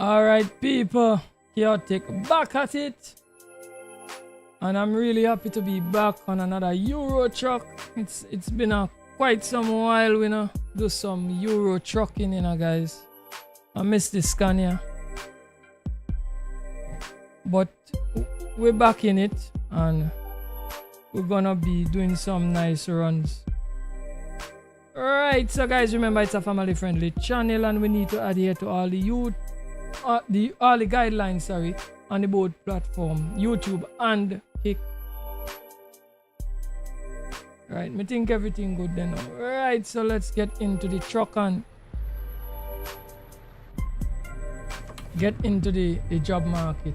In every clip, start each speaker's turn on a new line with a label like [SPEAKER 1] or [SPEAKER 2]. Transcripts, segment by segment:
[SPEAKER 1] Alright people, Chaotic back at it. And I'm really happy to be back on another Euro truck. It's been quite some while we do some Euro trucking, guys. I miss the Scania. But we're back in it and we're gonna be doing some nice runs. Alright, so guys, remember it's a family friendly channel and we need to adhere to all the guidelines on the both platform, YouTube and Kick. Right, me think everything good then. Alright, so let's get into the truck and get into the job market.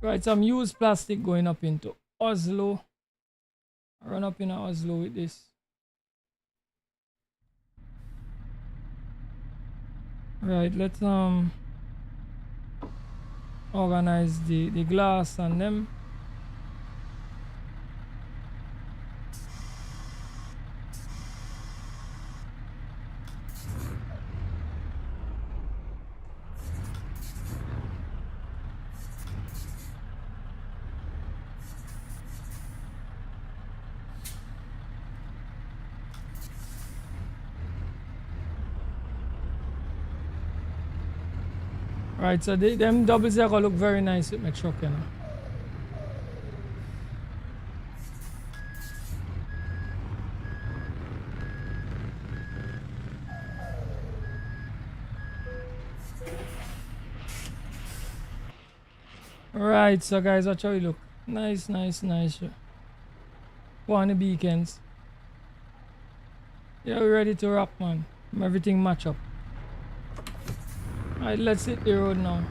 [SPEAKER 1] Right, some used plastic going up into Oslo. I run up in Oslo with this. Right, let's organize the glass and them. Right, so them doubles are gonna look very nice with my truck, Right, so guys, watch how you look. Nice. Go on the beacons. Yeah, we're ready to rock, man. Everything match up. Alright, let's hit the road now.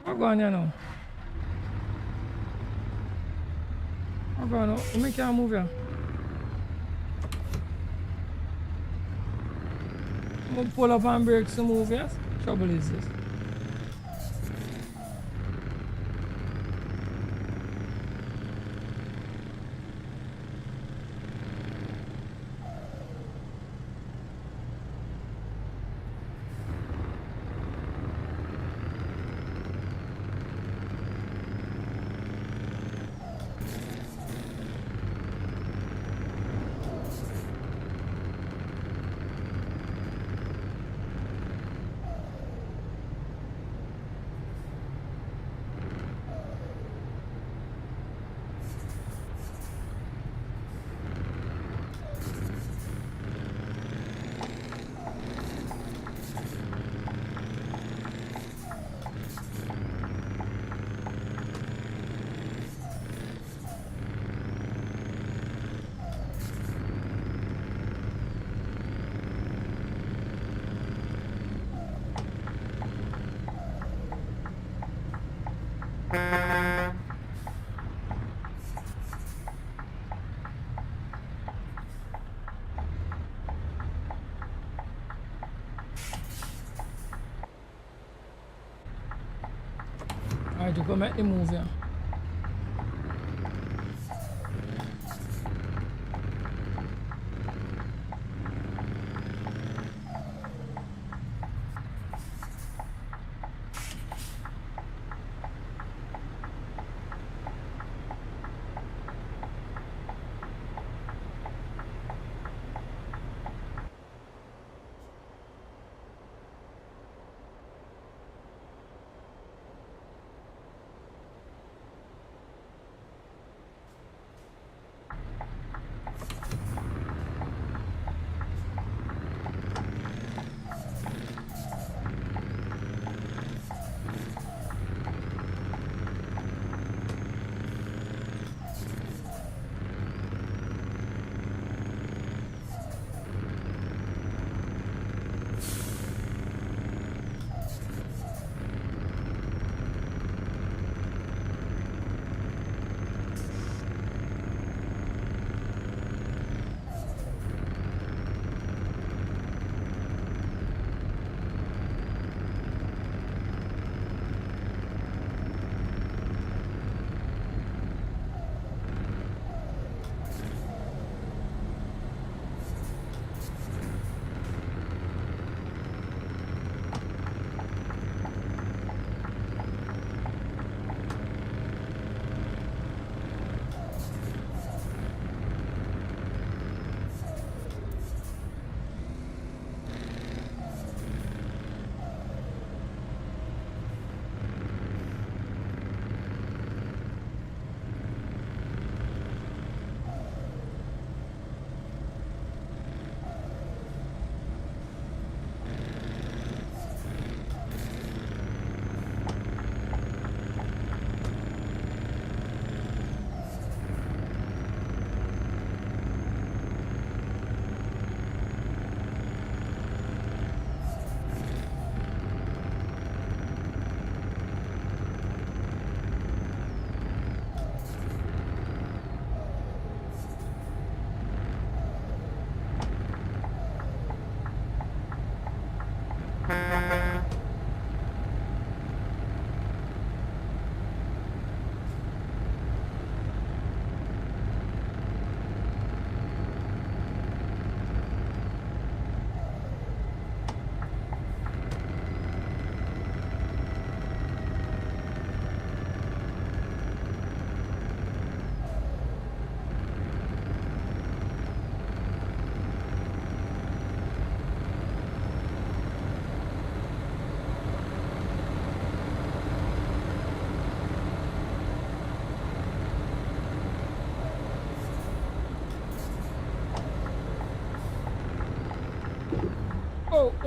[SPEAKER 1] What going on now? What going on? You make can't move here. I'm gonna pull up and brake to move here. Trouble is this. Alright, you go make the move here.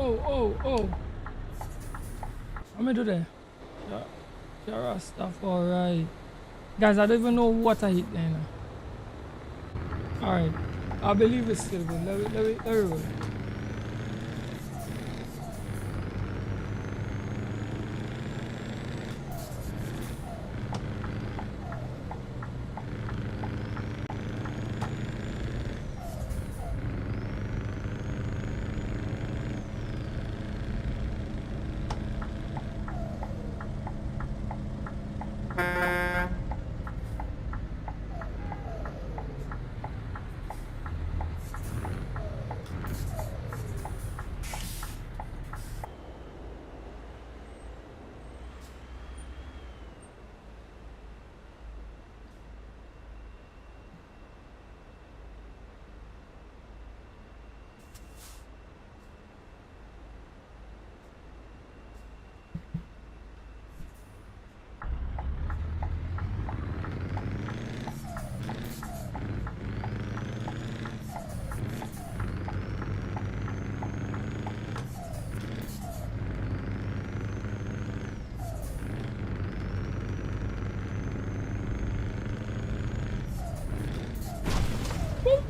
[SPEAKER 1] oh. What am I do there? Sure, stuff, alright. Guys, I don't even know what I hit there now. Alright. I believe it's still good. Let me roll.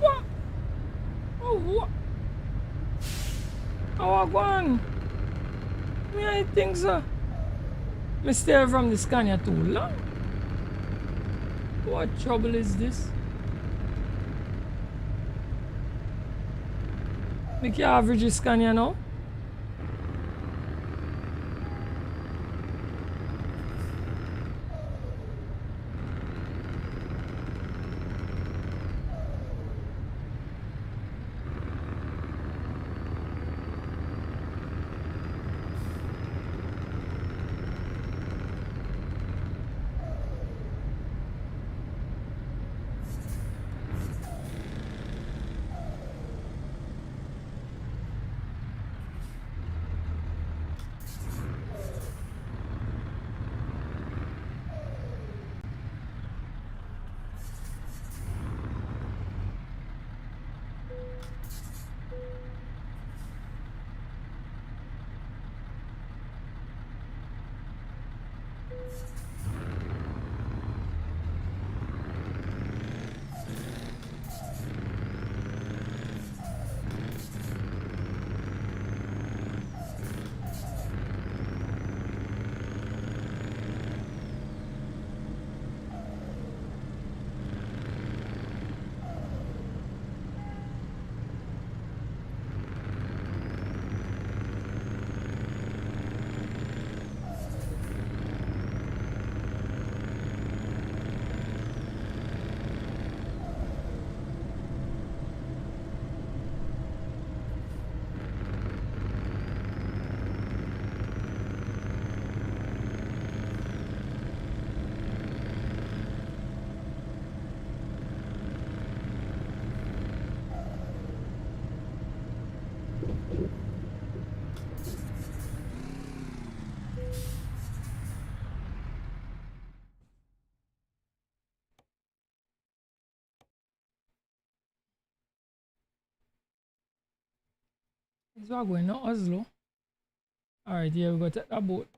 [SPEAKER 1] What? Oh, what? Oh, I go on. Me, I think so. Me stay from the Scania too long. What trouble is this? Make your average Scania now. This is going to Oslo. Alright, here we go to that boat.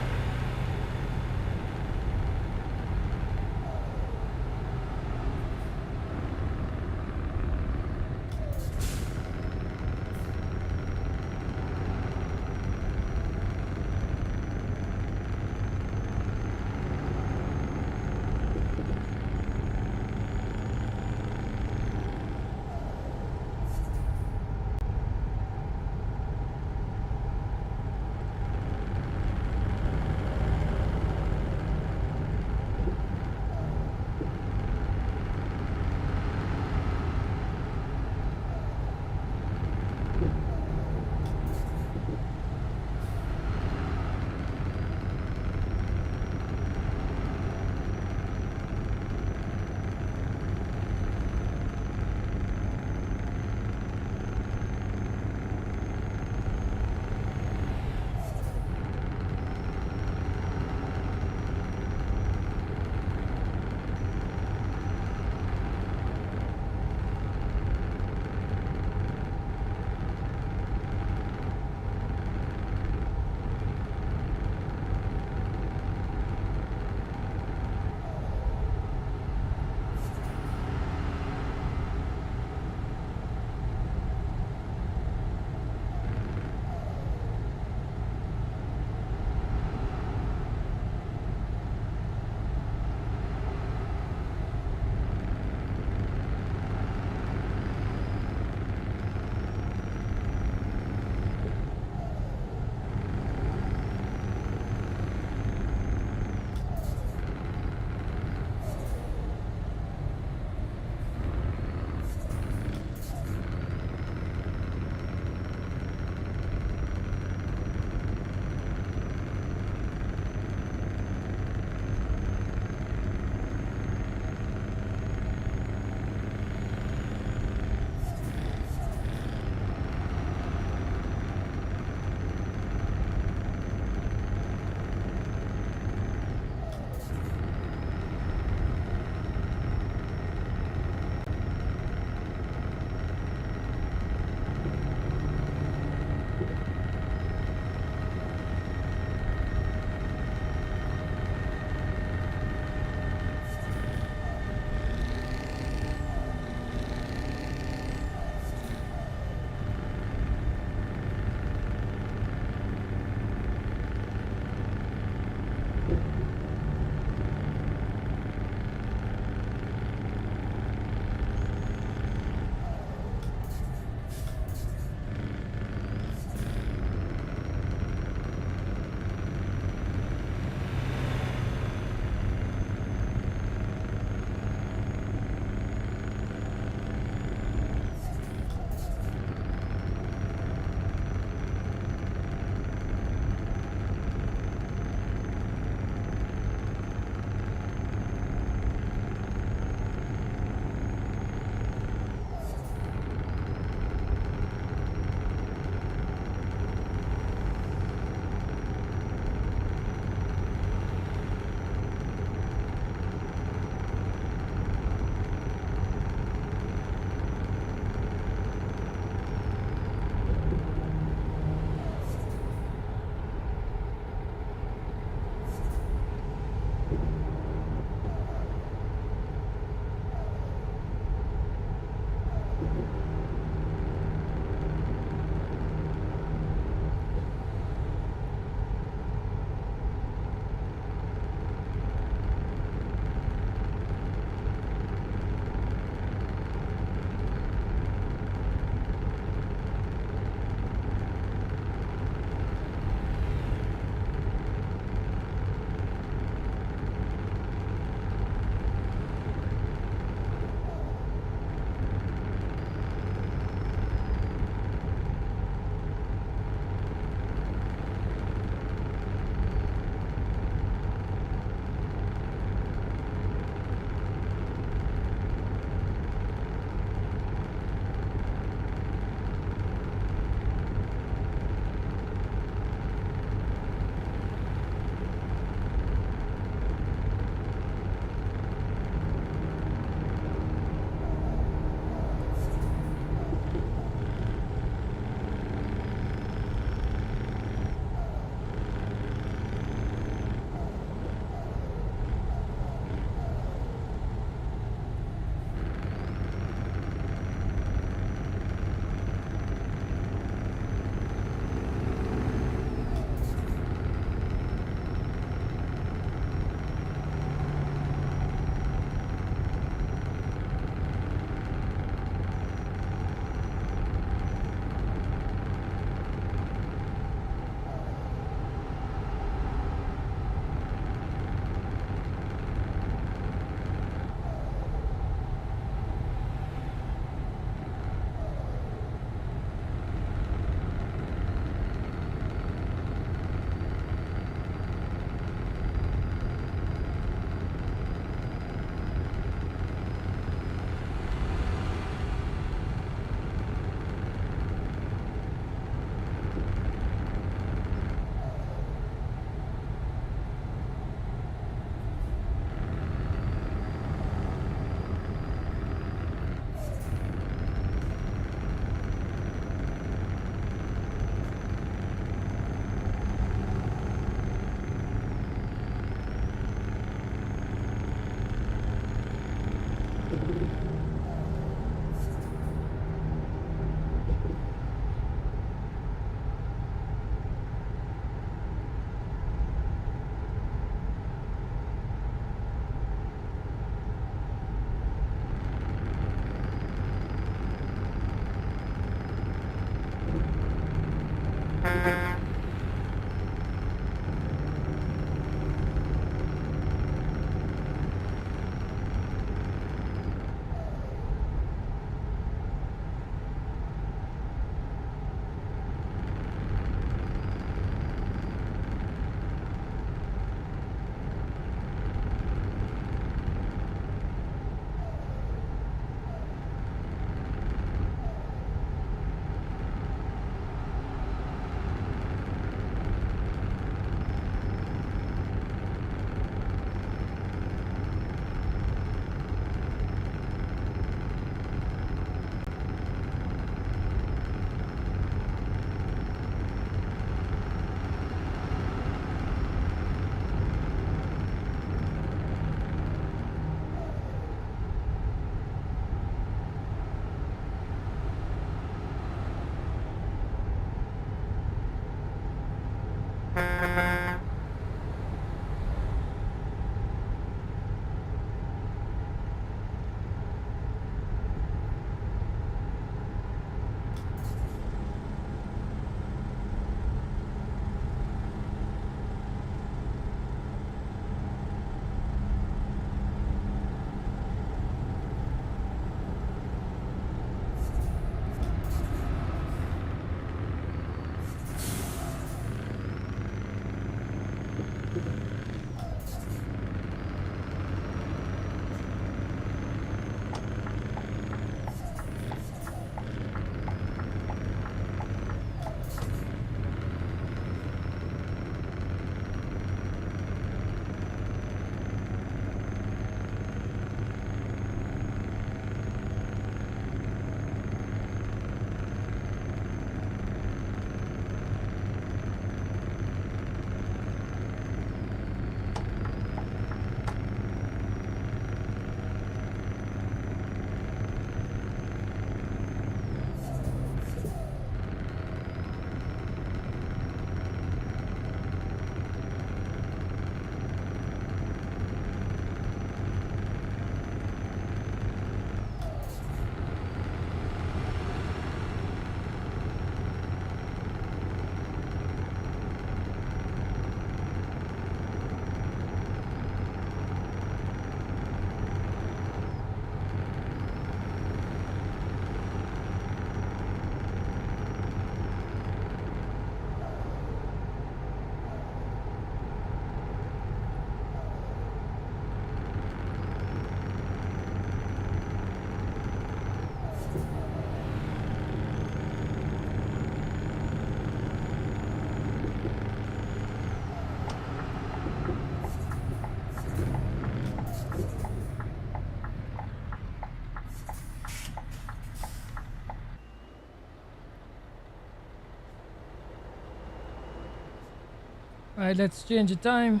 [SPEAKER 1] Alright, let's change the time.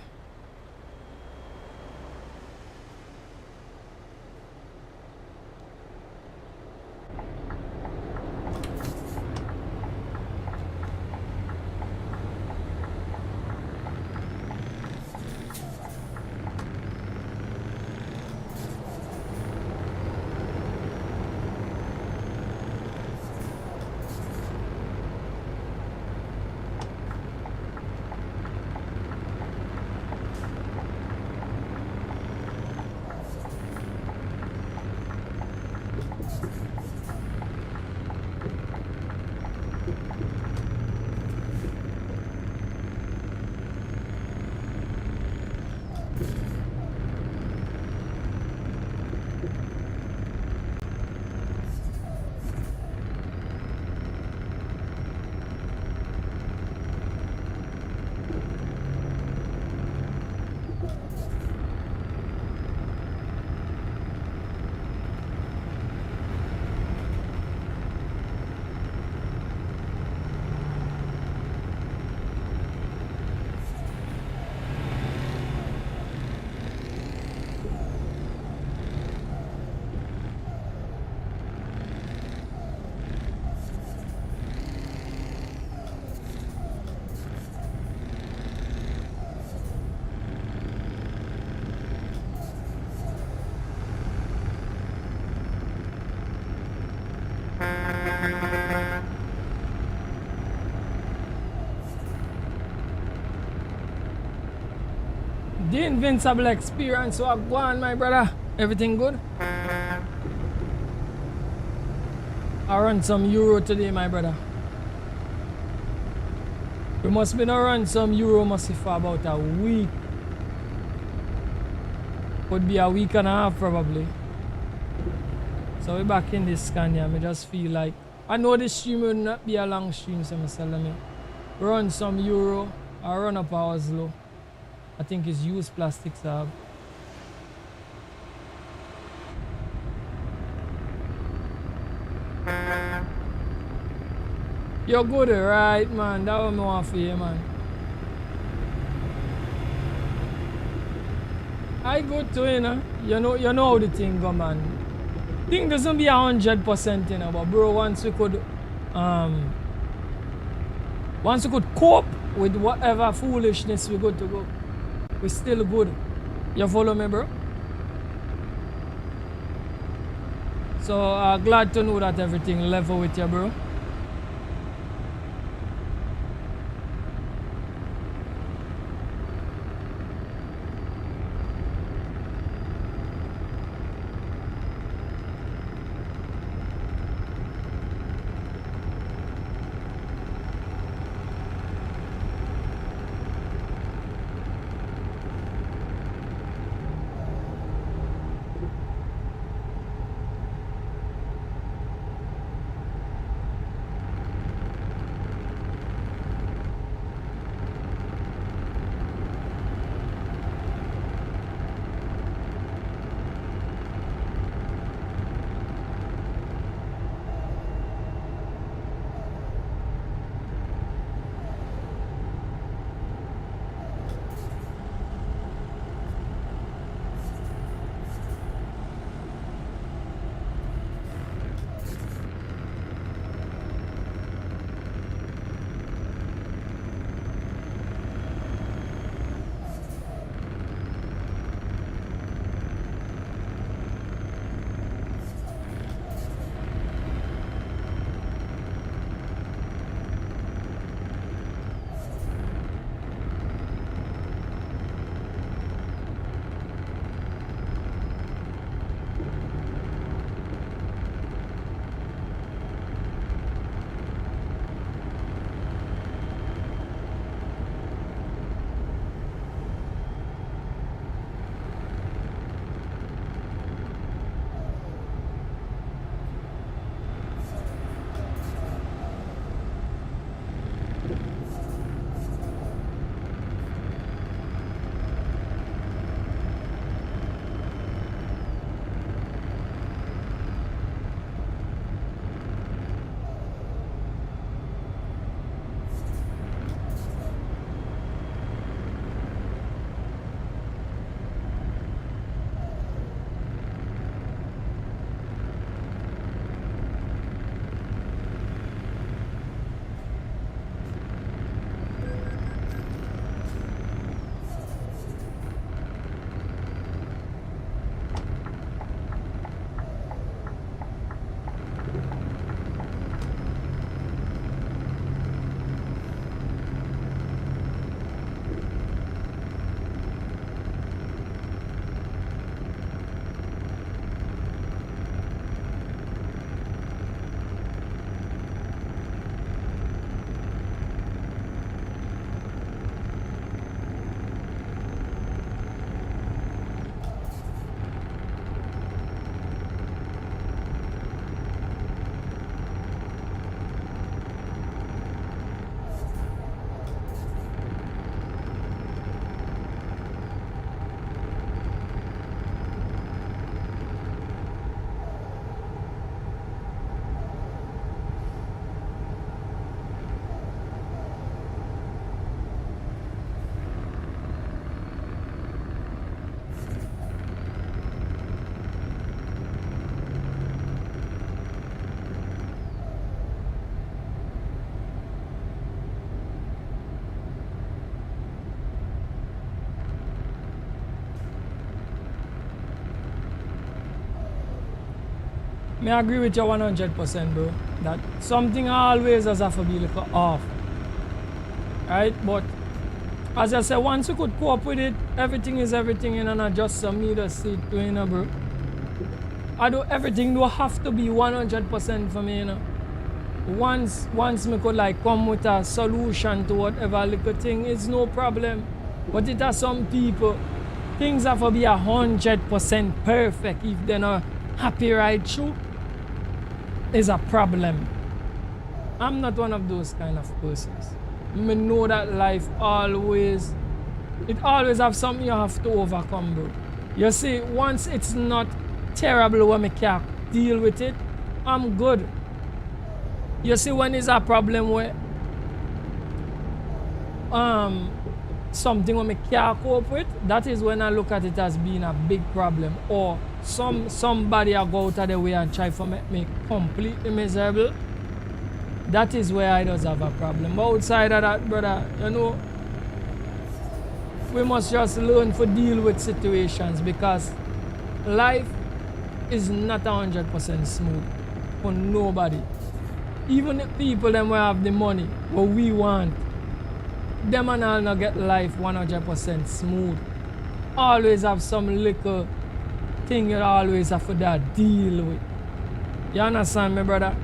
[SPEAKER 1] The invincible experience. What go on, my brother? Everything good? I run some Euro today, my brother. We must be no run some Euro must be for about a week. Could be a week and a half probably. So we're back in this Scania. I just feel like I know this stream will not be a long stream, so I'm let me run some Euro or run up hours low. I think it's used plastics have. You're good, right, man? That was more for you, man. I good too, you know. You know how the thing go, man. Thing doesn't be 100%, you know, but bro, once we could cope with whatever foolishness we good to go. We're still good. You follow me, bro? So glad to know that everything level with you, bro. Me agree with you 100%, bro. That something always has to be like off. Right? But as I said, once you could cope with it, everything is everything, and not just some me to see it, you know, bro. Everything do have to be 100% for me, you know. Once me could like come with a solution to whatever little thing, it's no problem. But it has some people, things have to be 100% perfect. If they're not happy right through, is a problem. I'm not one of those kind of persons. I know that life always have something you have to overcome, bro. You see, once it's not terrible when me can't deal with it, I'm good. You see, when it's a problem where something when me can't cope with, that is when I look at it as being a big problem. Or somebody I go out of the way and try to make me completely miserable. That is where I does have a problem. But outside of that, brother, you know, we must just learn to deal with situations, because life is not 100% smooth for nobody. Even the people them will have the money what we want, them and all not get life 100% smooth. Always have some little thing you always have to deal with. You understand me, brother?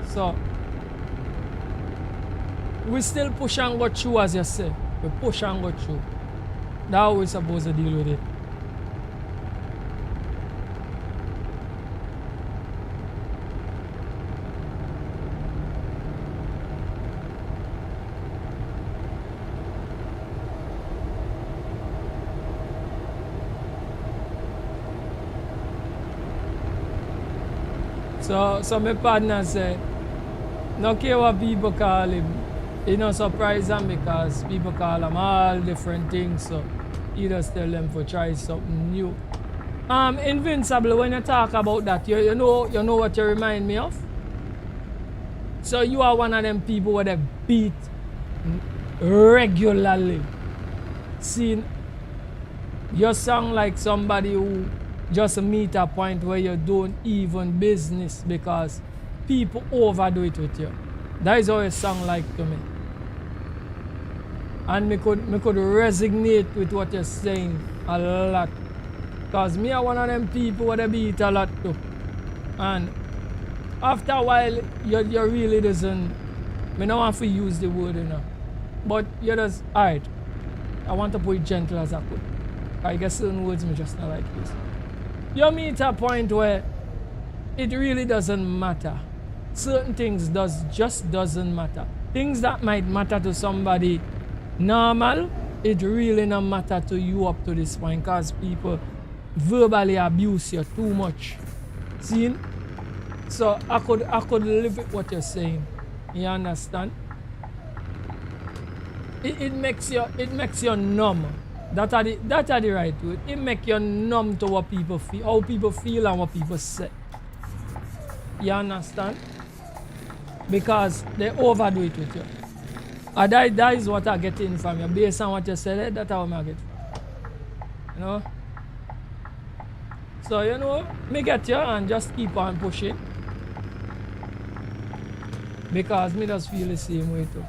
[SPEAKER 1] So we still push and go through, as you say. We push and go through. That's how we're supposed to deal with it. So my partner said, no care what people call him, he not surprise them because people call him all different things. So he just tell them to try something new. Invincible, when you talk about that, you know what you remind me of? So you are one of them people where they beat regularly. See, you sound like somebody who just meet a point where you don't even business because people overdo it with you. That is how you sound like to me. And me could resonate with what you're saying a lot. Because me are one of them people where they beat a lot too. And after a while, you really doesn't, me don't want to use the word, you know. But you just, alright, I want to put it gentle as I could. I guess certain words me just not like this. You meet a point where it really doesn't matter. Certain things just doesn't matter. Things that might matter to somebody normal, it really not matter to you up to this point, because people verbally abuse you too much. See? So I could live with what you're saying. You understand? It makes you numb. That are the right word. It makes you numb to what people feel, how people feel and what people say. You understand? Because they overdo it with you. And that is what I get in from you. Based on what you said, that's how I get from you. You know? So, you know, me get you and just keep on pushing. Because me just feel the same way too.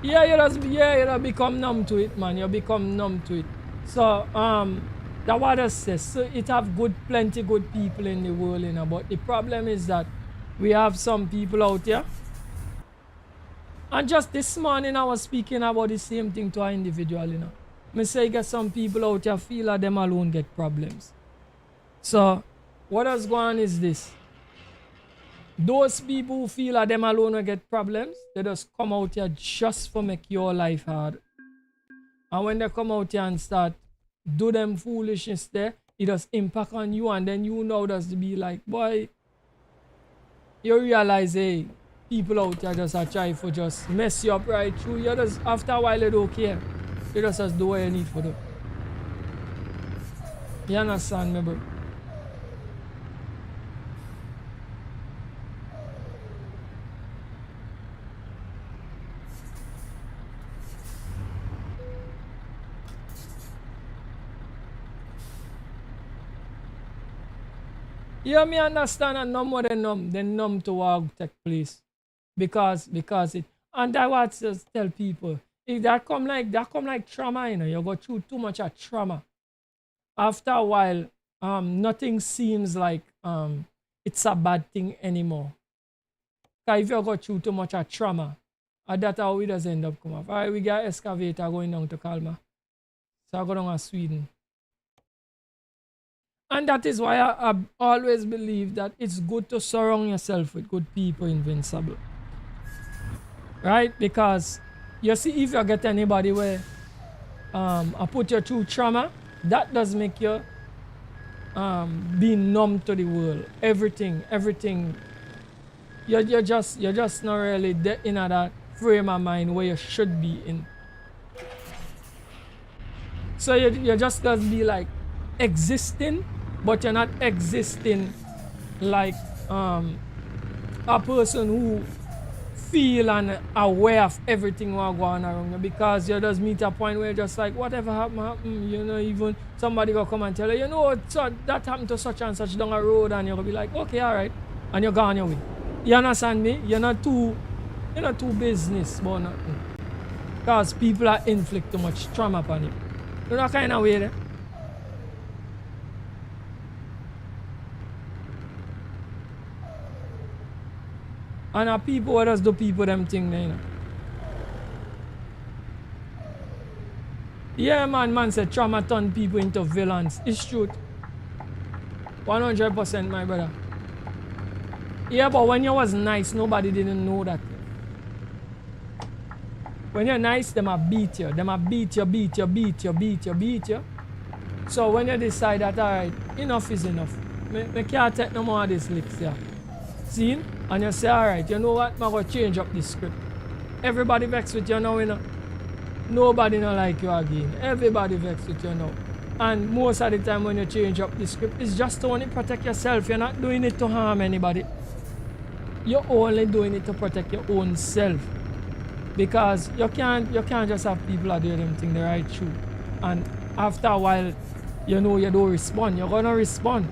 [SPEAKER 1] Yeah, you become numb to it, man. You become numb to it. So, that what I say. So it have plenty good people in the world, you know. But the problem is that we have some people out here. And just this morning I was speaking about the same thing to an individual, you know. Me say get some people out here feel like them alone get problems. So what has gone on is this. Those people who feel like them alone will get problems, they just come out here just for make your life hard. And when they come out here and start do them foolishness there, it does impact on you, and then you know does to be like, boy, you realize, hey, people out there just are trying to just mess you up right through. You just, after a while, you don't care. You just do what you need for them. You understand me, bro? Yeah, me understand and no more than numb to what take place. Because it and that what just tell people. If that come like trauma, you go through too much of trauma. After a while, nothing seems like it's a bad thing anymore. Cause if you go through too much of trauma, and that's how it does end up come up. All right, we got excavator going down to Kalmar. So I go down to Sweden. And that is why I always believe that it's good to surround yourself with good people, Invincible. Right? Because you see, if you get anybody where I put you through trauma, that does make you be numb to the world. Everything. You're just not really in that frame of mind where you should be in. So you just gotta be like existing, but you're not existing like a person who feel and aware of everything what going around you, because you just meet a point where you're just like whatever happened, even somebody will come and tell you, so that happened to such and such down a road, and you're gonna be like, okay, all right, and you're gone your way. You understand me? You're not too business about nothing, because people are inflict too much trauma upon you. You know that kind of way there. And people what does do people them thing there, Yeah, man said trauma turn people into villains. It's truth. 100%, my brother. Yeah, but when you was nice, nobody didn't know that. When you're nice, them a beat you. Them a beat you. So when you decide that, alright, enough is enough. Me can't take no more of this licks here. See? And you say, alright, you know what? I'm going to change up this script. Everybody vex with you now, Nobody not like you again. Everybody vex with you now. And most of the time when you change up the script, it's just to only protect yourself. You're not doing it to harm anybody. You're only doing it to protect your own self. Because you can't just have people that do them thing the right through. And after a while, you don't respond. You're gonna respond.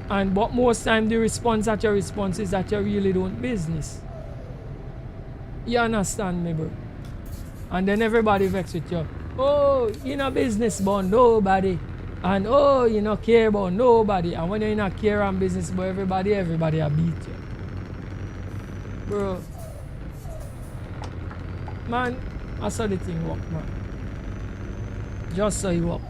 [SPEAKER 1] But most time the response is that you really don't business. You understand me, bro? And then everybody vex with you. Oh, you know business about nobody. And oh, you know care about nobody. And when you're not care and business about everybody will beat you. Bro. Man, I saw the thing work, man. Just so it work.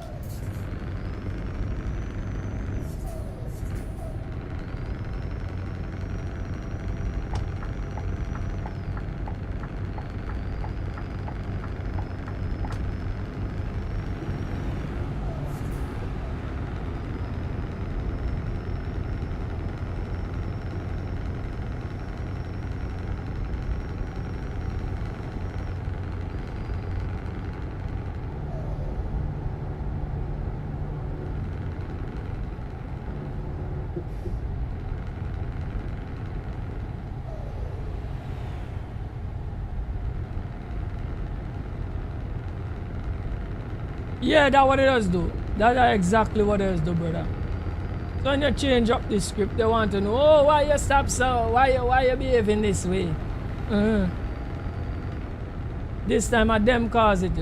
[SPEAKER 1] Yeah, that's what it does do. That's exactly what it does do, brother. So when you change up the script, they want to know, oh, why you stop so? Why you behaving this way? This time them cause it,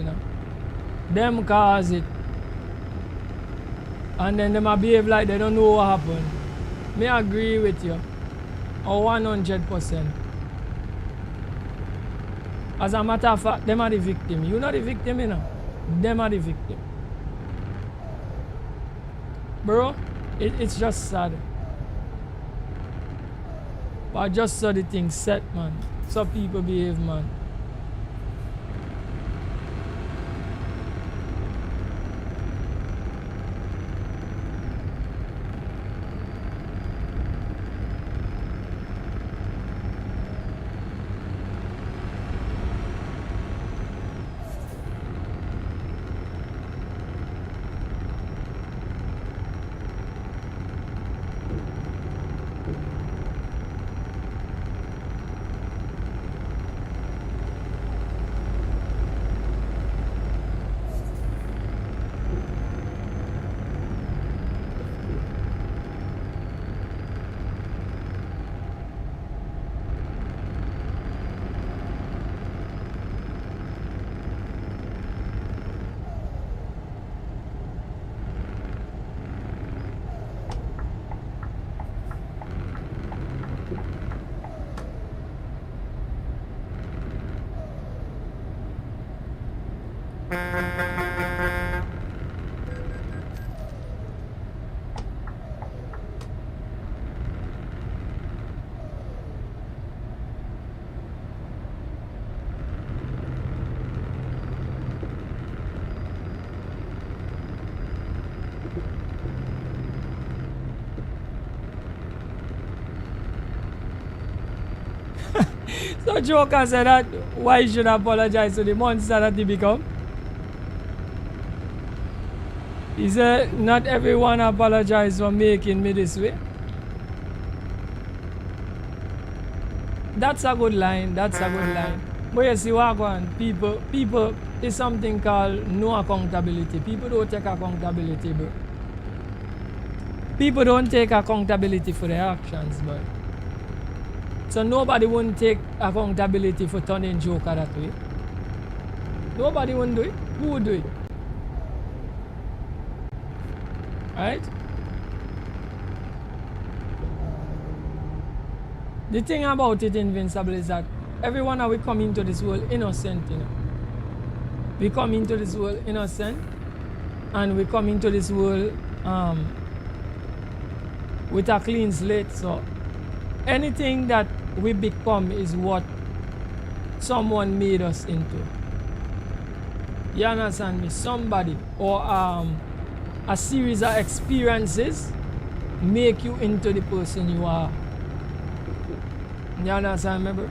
[SPEAKER 1] Them cause it. And then them behave like they don't know what happened. Me agree with you. 100%. As a matter of fact, them are the victim. You're not the victim, Them are the victim. Bro, it's just sad. But I just saw the thing set, man. So people behave, man. So Joker said that why you should apologize to the monster that he become. He said not everyone apologize for making me this way. That's a good line. That's a good line. But you see what going people is something called no accountability. People don't take accountability, bro. People don't take accountability for their actions, bro. So nobody wouldn't take accountability for turning Joker that way. Nobody wouldn't do it. Who would do it? Right? The thing about it, Invincible, is that everyone that we come into this world innocent, you know. We come into this world innocent, and we come into this world with a clean slate. So anything that we become is what someone made us into. You understand me? Somebody or a series of experiences make you into the person you are. You understand me, bro?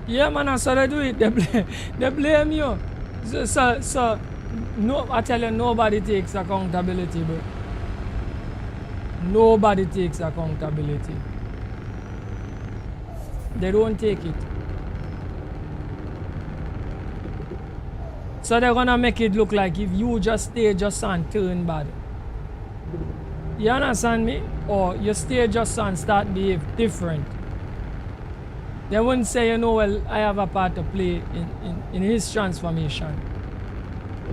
[SPEAKER 1] Yeah, man, that's how they do it. They blame you. So, no, I tell you, nobody takes accountability, bro. Nobody takes accountability. They don't take it. So they're gonna make it look like if you just stay just and turn bad. You understand me? Or you stay just and start behave different. They wouldn't say, you know, well, I have a part to play in his transformation.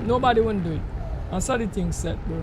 [SPEAKER 1] Nobody wouldn't do it. That's how the thing's set, bro.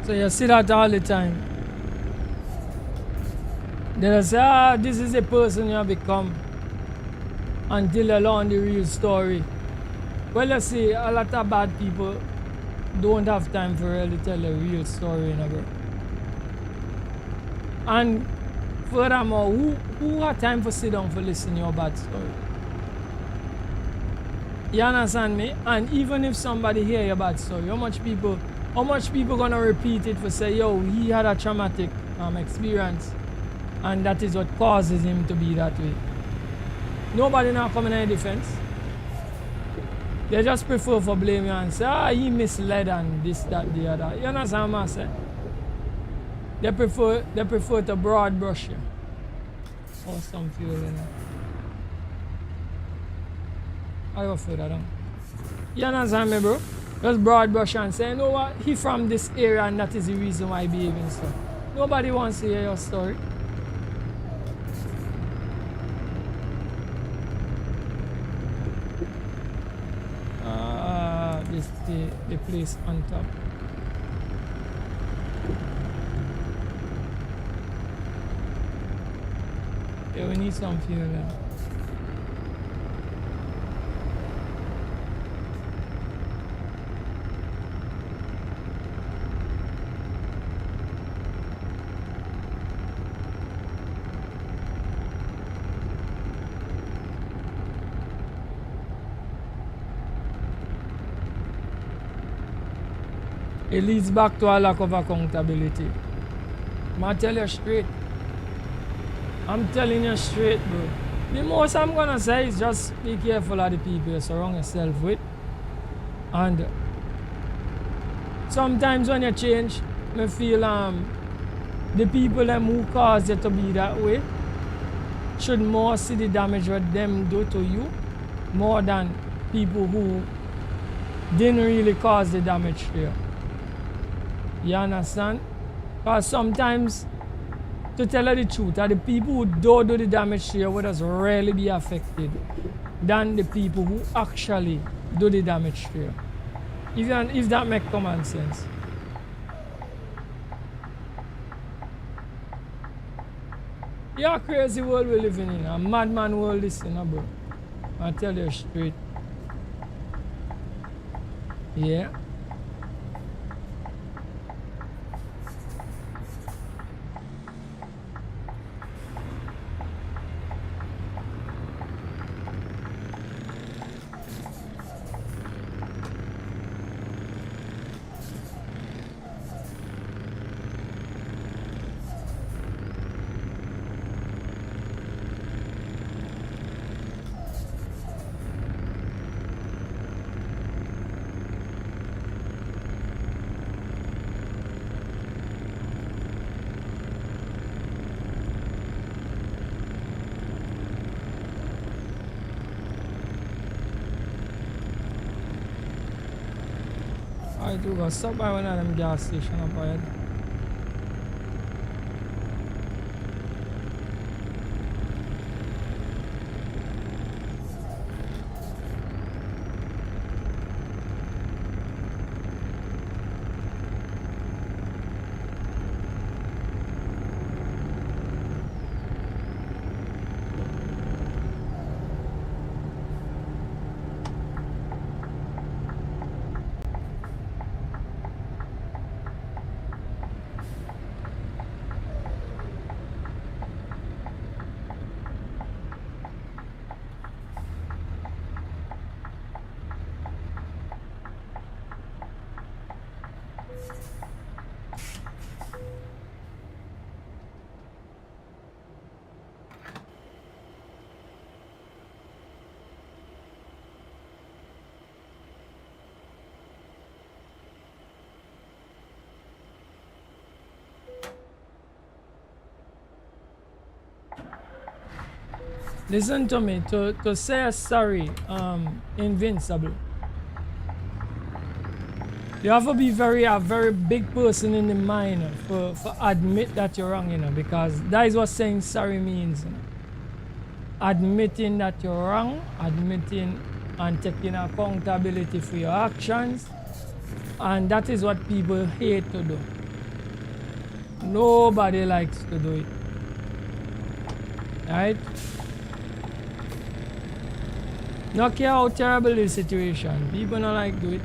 [SPEAKER 1] So you see that all the time. They'll say, this is the person you have become, until they learn the real story. Well, you see, a lot of bad people don't have time for really tell the real story, you know, bro. And furthermore, who have time for sit down for listen to your bad story? You understand me? And even if somebody hear your bad story, how much people gonna repeat it for say, yo, he had a traumatic experience, and that is what causes him to be that way. Nobody now coming in defense. They just prefer for blame you and say, he misled and this, that, the other. You understand what I'm saying? They prefer to broad brush you. Or some fuel, you know. I go further down. You understand me, bro? Just broad brush and say, you know what? He from this area and that is the reason why he behaving so. Nobody wants to hear your story. This the place on top. Yeah, we need some fuel there. It leads back to a lack of accountability. I tell you straight. I'm telling you straight, bro. The most I'm gonna say is just be careful of the people you surround yourself with. And sometimes when you change, I feel the people them who cause you to be that way should more see the damage what them do to you more than people who didn't really cause the damage to you. You understand? Because sometimes, to tell you the truth, the people who don't do the damage to you would just really be affected than the people who actually do the damage to you. If that makes common sense. Yeah, crazy world we're living in. A madman world this, you know, bro. I tell you straight. Yeah. I do go stop by one of them gas stations up ahead. Listen to me, to say sorry, invincible. You have to be a very big person in the mind for admit that you're wrong, you know, because that is what saying sorry means. You know? Admitting that you're wrong, admitting and taking accountability for your actions, and that is what people hate to do. Nobody likes to do it. Right? Not care how terrible the situation. People don't like do it.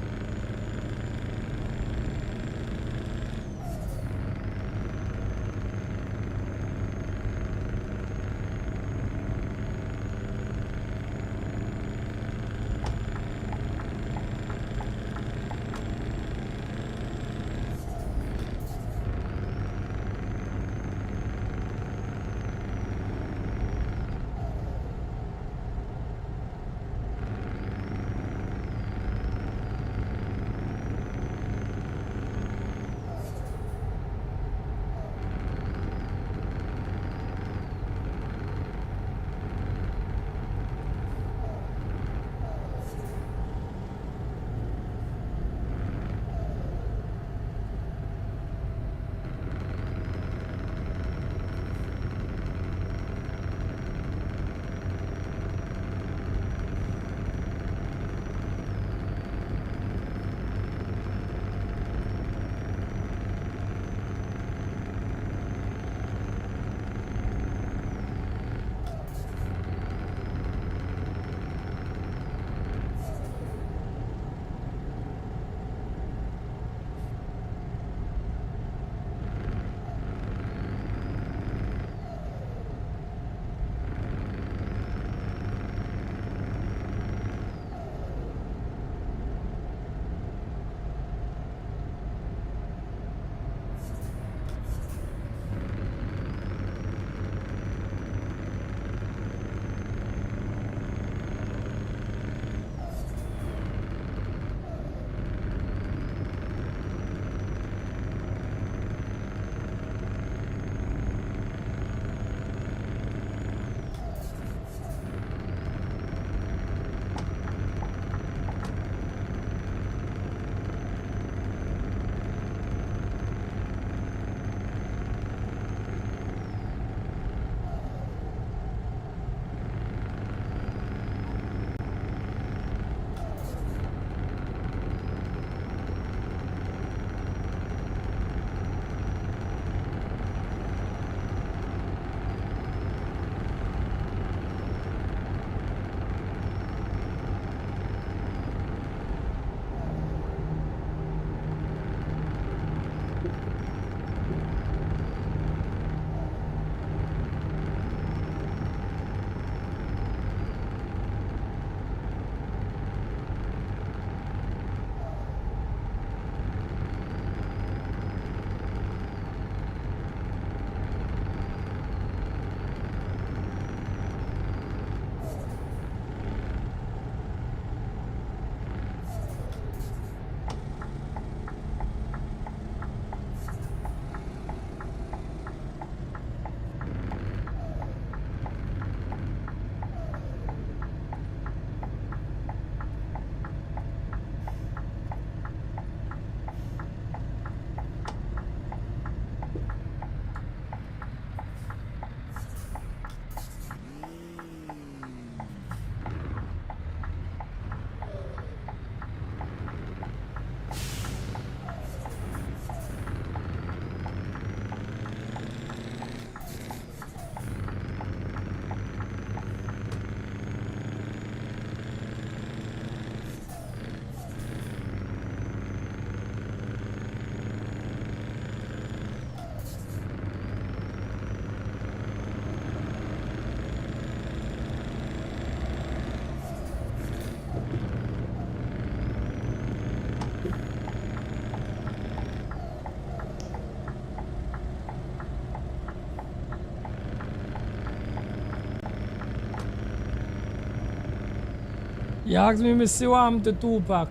[SPEAKER 1] You ask me see what happened to Tupac.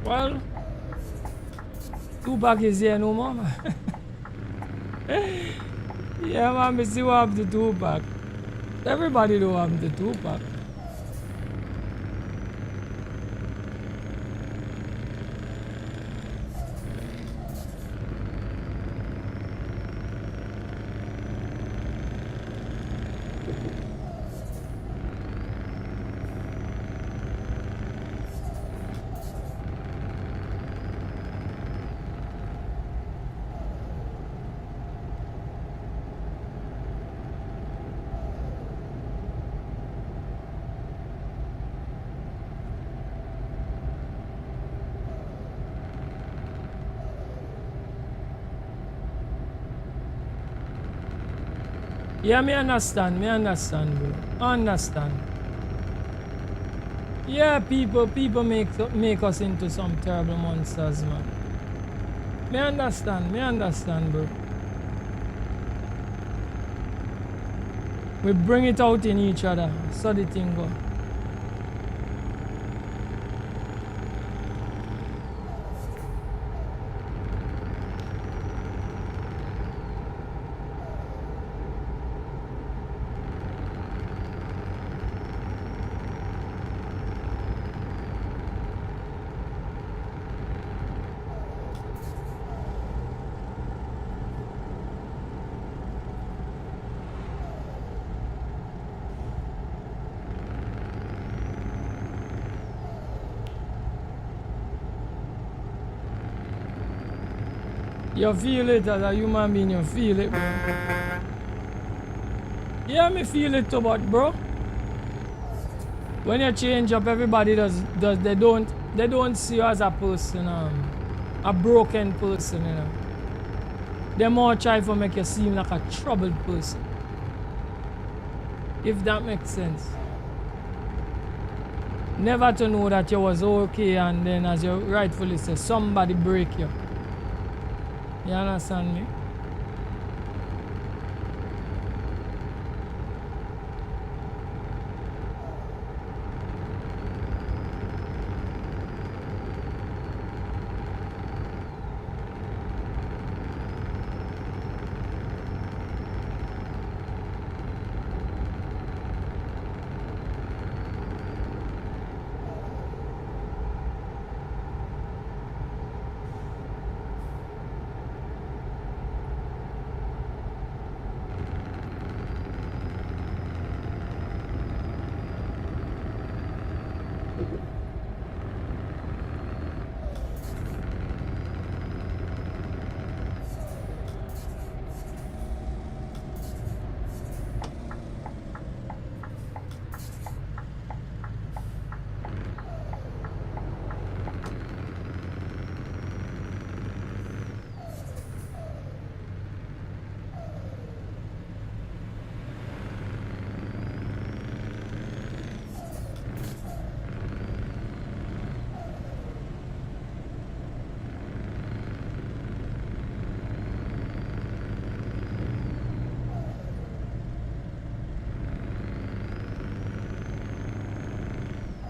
[SPEAKER 1] Well, Tupac is here no more, man. Yeah, man, me see what happened to Tupac. Everybody know what happened to Tupac. Yeah, me understand, bro. Understand. Yeah, people make us into some terrible monsters, man. Me understand, bro. We bring it out in each other, so the thing go. You feel it as a human being, you feel it, bro. Yeah, me feel it too, but bro, when you change up, everybody does they don't see you as a person, a broken person, you know. They more try to make you seem like a troubled person. If that makes sense. Never to know that you was okay and then, as you rightfully say, somebody break you. You understand me?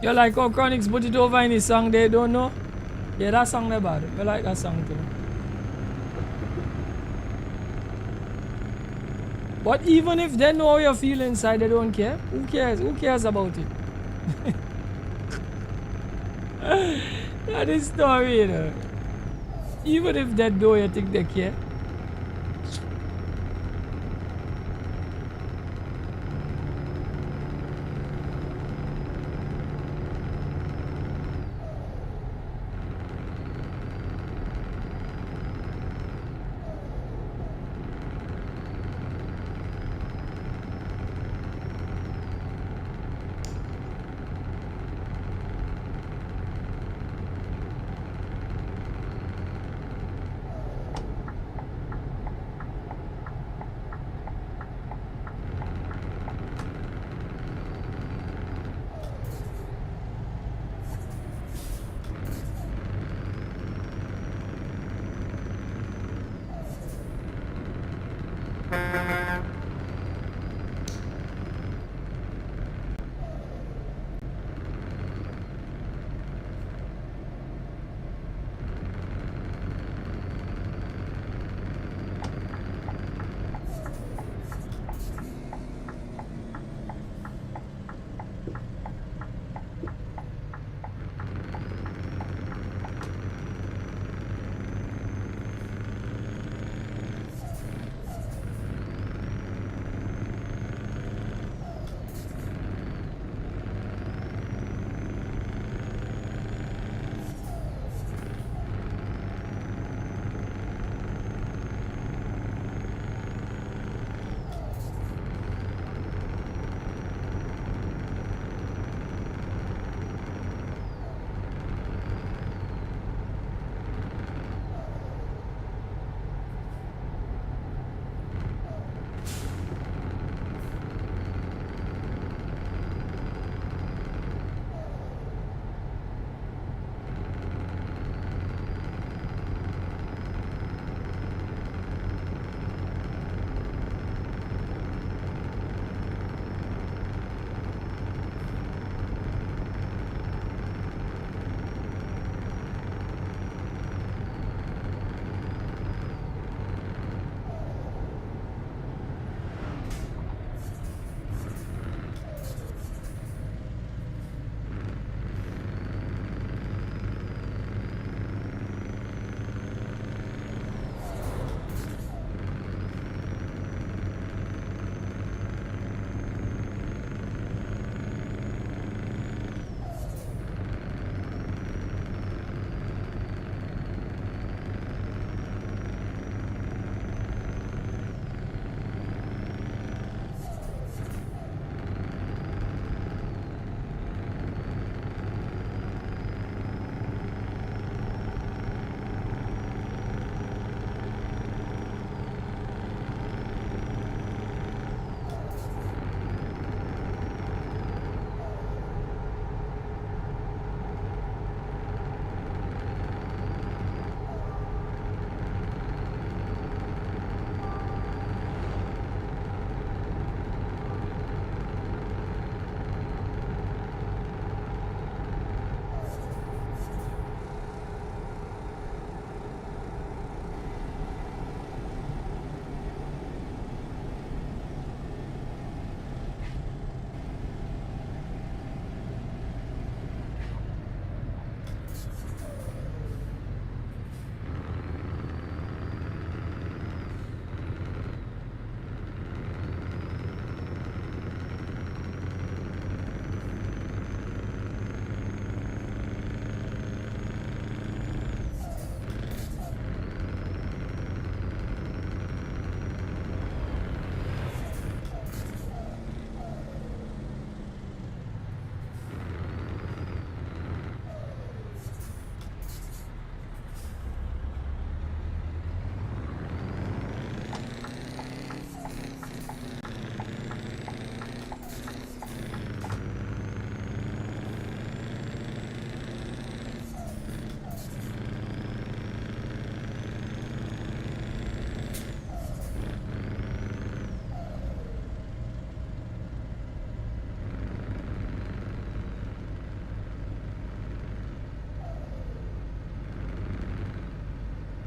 [SPEAKER 1] You like how Chronix put it over in his song they don't know? Yeah, that song they bad. I like that song too. But even if they know how you feel inside, they don't care. Who cares? Who cares about it? That is story, you know. Even if they know you think they care.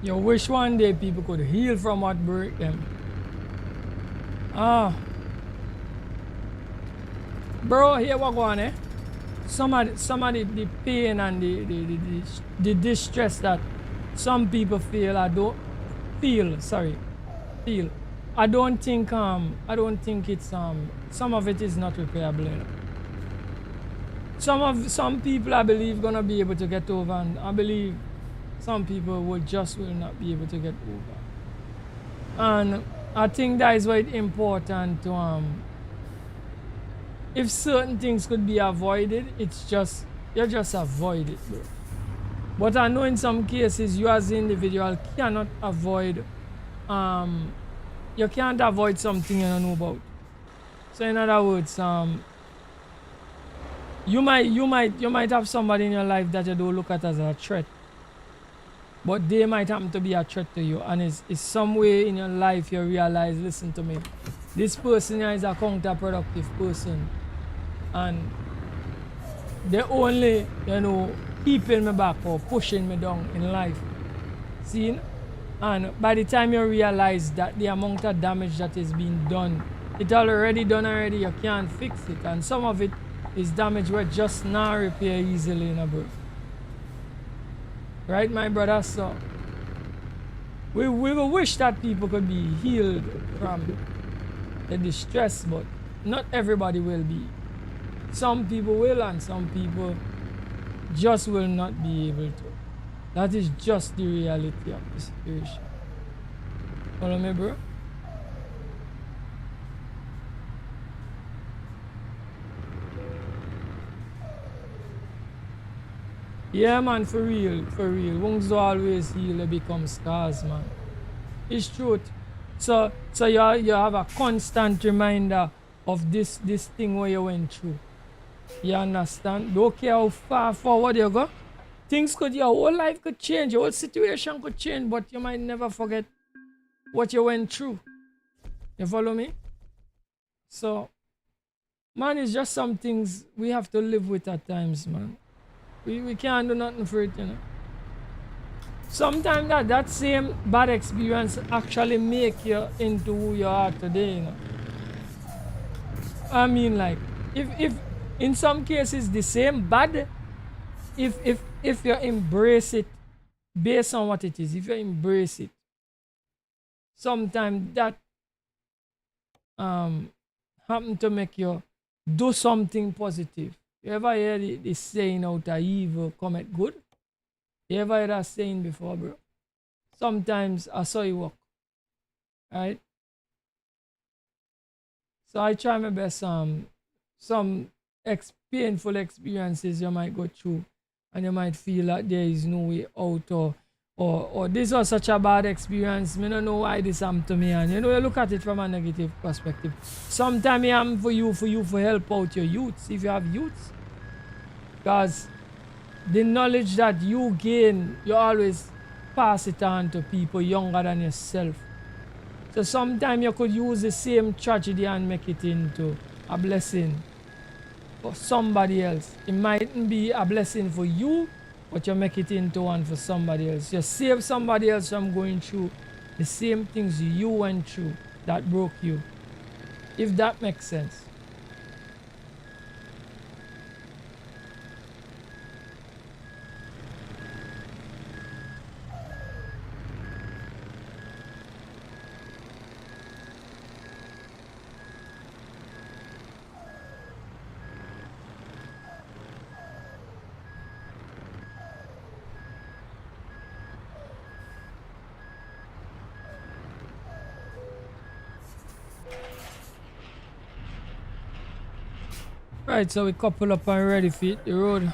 [SPEAKER 1] You wish one day people could heal from what broke them. Ah. Bro, here what going on, eh? Some of the pain and the distress that some people feel, I don't think it's some of it is not repairable, you know? Some people I believe gonna be able to get over, and I believe some people will not be able to get over. And I think that is why it's important to if certain things could be avoided, it's just you just avoid it, bro. But I know in some cases you as an individual cannot avoid you can't avoid something you don't know about. So in other words, you might have somebody in your life that you don't look at as a threat, but they might happen to be a threat to you, and it's some way in your life you realize, listen to me, this person here is a counterproductive person, and they only, you know, keeping me back or pushing me down in life. See? And by the time you realize that the amount of damage that is being done, it's already done already, you can't fix it. And some of it is damage where just not repair easily, you know, bro. Right, my brother? So we will wish that people could be healed from the distress, but not everybody will be. Some people will, and some people just will not be able to. That is just the reality of the situation. Follow me, bro? Yeah, man, for real, for real. Wounds don't always heal, they become scars, man. It's truth. So you have a constant reminder of this thing where you went through. You understand? Don't care how far forward you go. Things could, your whole life could change, your whole situation could change, but you might never forget what you went through. You follow me? So, man, it's just some things we have to live with at times, man. We can't do nothing for it, you know. Sometimes that same bad experience actually make you into who you are today, you know. I mean, like, if in some cases the same bad, if you embrace it based on what it is, if you embrace it, sometimes that happen to make you do something positive. You ever hear the saying out of evil cometh good? You ever heard that saying before, bro? Sometimes I saw it work. Right? So I try my best. Some painful experiences you might go through, and you might feel like there is no way out, or this was such a bad experience. I don't know why this happened to me, and you know, you look at it from a negative perspective. Sometimes it happen for you for help out your youths, if you have youths, because the knowledge that you gain, you always pass it on to people younger than yourself. So sometimes you could use the same tragedy and make it into a blessing for somebody else. It mightn't be a blessing for you, but you make it into one for somebody else. You save somebody else from going through the same things you went through that broke you. If that makes sense. Right, so we couple up and ready for hit the road.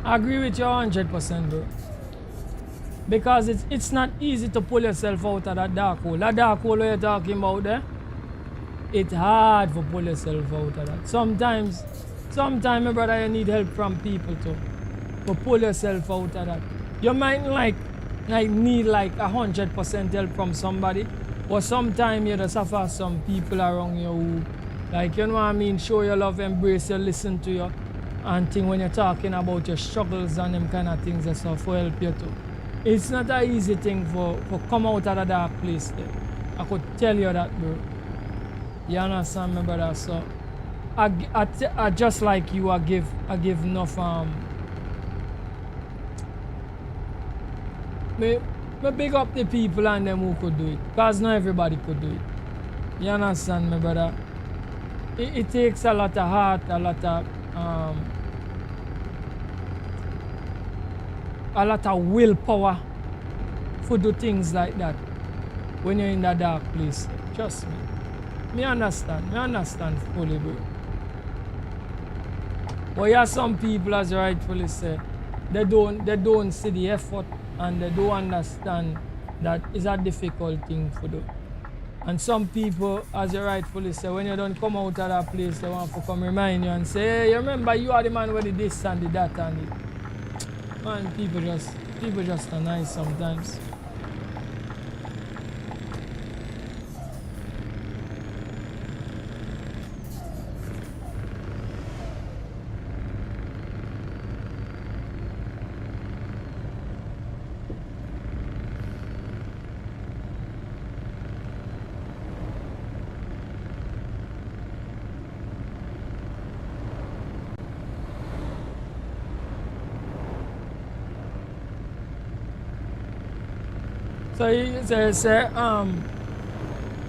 [SPEAKER 1] I agree with you 100%, bro. Because it's not easy to pull yourself out of that dark hole. That dark hole you're talking about there, it's hard to pull yourself out of that. Sometimes, my brother, you need help from people to pull yourself out of that. You might need 100% help from somebody, but sometimes you just have some people around you who, like, you know what I mean, show your love, embrace you, listen to you, and think when you're talking about your struggles and them kind of things and stuff will help you too. It's not an easy thing for come out of the dark place there. I could tell you that, bro. You understand me, brother? So I just like you, I give enough me big up the people and them who could do it. Because not everybody could do it. You understand me, brother? It takes a lot of heart, a lot of willpower to do things like that when you're in that dark place. Trust me. Me understand fully, bro. But yeah, some people, as you rightfully say, they don't see the effort and they don't understand that it's a difficult thing to do. And some people, as you rightfully say, when you don't come out of that place, they want to come remind you and say, hey, you remember you are the man with the this and the that and it. Man, people just are nice sometimes. So you say,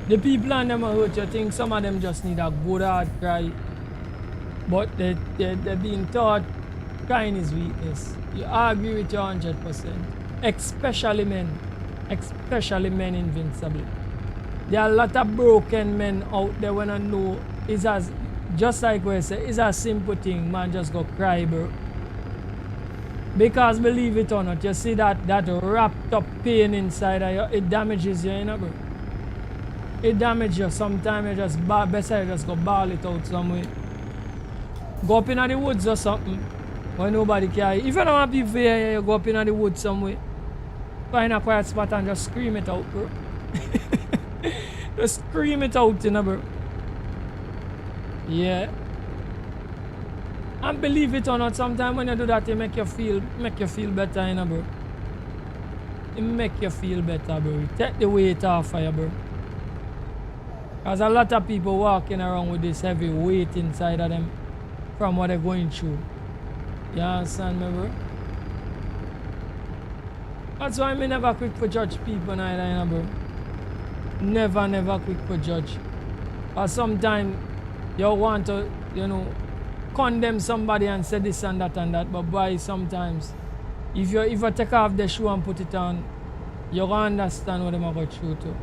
[SPEAKER 1] the people on them hurt, you think some of them just need a good hard cry. But they're being taught crying is weakness. I agree with you 100%. Especially men invincible. There are a lot of broken men out there when I know it's as, just like we say, it's a simple thing, man, just go cry, bro. Because believe it or not, you see that wrapped up pain inside of you, it damages you, you know, bro. It damages you. Sometimes you just better you just go ball it out somewhere. Go up in the woods or something where nobody can. If you don't want people here, you go up in the woods somewhere. Find a quiet spot and just scream it out, bro. Just scream it out, you know, bro. Yeah. And believe it or not, sometimes when you do that, it make you feel better, you know, bro. It make you feel better, bro. It take the weight off of you, bro. Because a lot of people walking around with this heavy weight inside of them from what they're going through. You understand me, bro? That's why I'm never quick to judge people neither, you know, bro. Never quick to judge. Or sometimes you want to, you know, condemn somebody and say this and that, but boy, sometimes if you take off the shoe and put it on, you're gonna understand what they're going through too.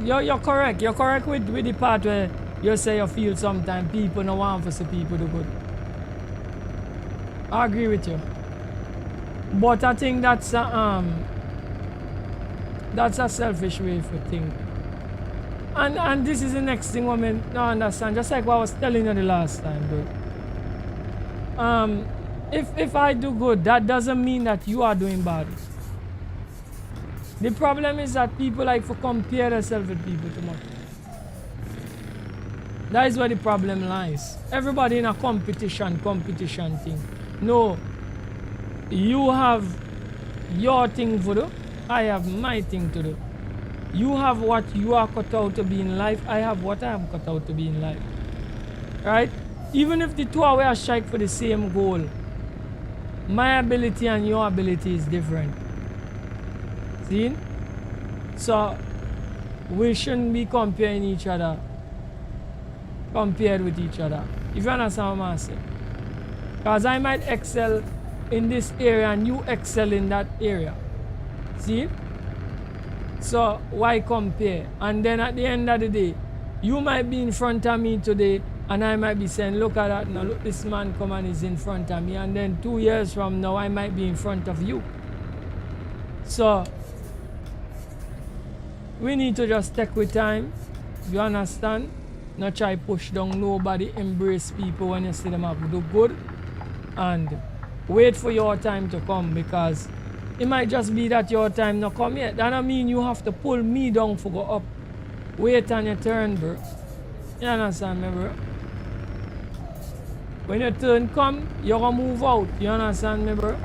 [SPEAKER 1] You're correct. You're correct with the part where you say you feel sometimes people don't want to see people do good. I agree with you. But I think that's a selfish way to think. And this is the next thing women don't understand. Just like what I was telling you the last time, bro. If I do good, that doesn't mean that you are doing bad. The problem is that people like to compare themselves with people too much. That is where the problem lies. Everybody in a competition thing. No. You have your thing to do. I have my thing to do. You have what you are cut out to be in life. I have what I am cut out to be in life. Right? Even if the two of us strike for the same goal, my ability and your ability is different. See? So we shouldn't be comparing each other, compared with each other. If you understand what I'm saying. Because I might excel in this area and you excel in that area. See? So why compare? And then at the end of the day, you might be in front of me today and I might be saying, look at that now, look, this man come and is in front of me. And then 2 years from now, I might be in front of you. So we need to just take with time. You understand? Not try push down nobody, embrace people when you see them up do good. And wait for your time to come, because it might just be that your time not come yet. That don't mean you have to pull me down for go up. Wait on your turn, bro. You understand me, bro? When your turn come, you're gonna move out. You understand me, bro?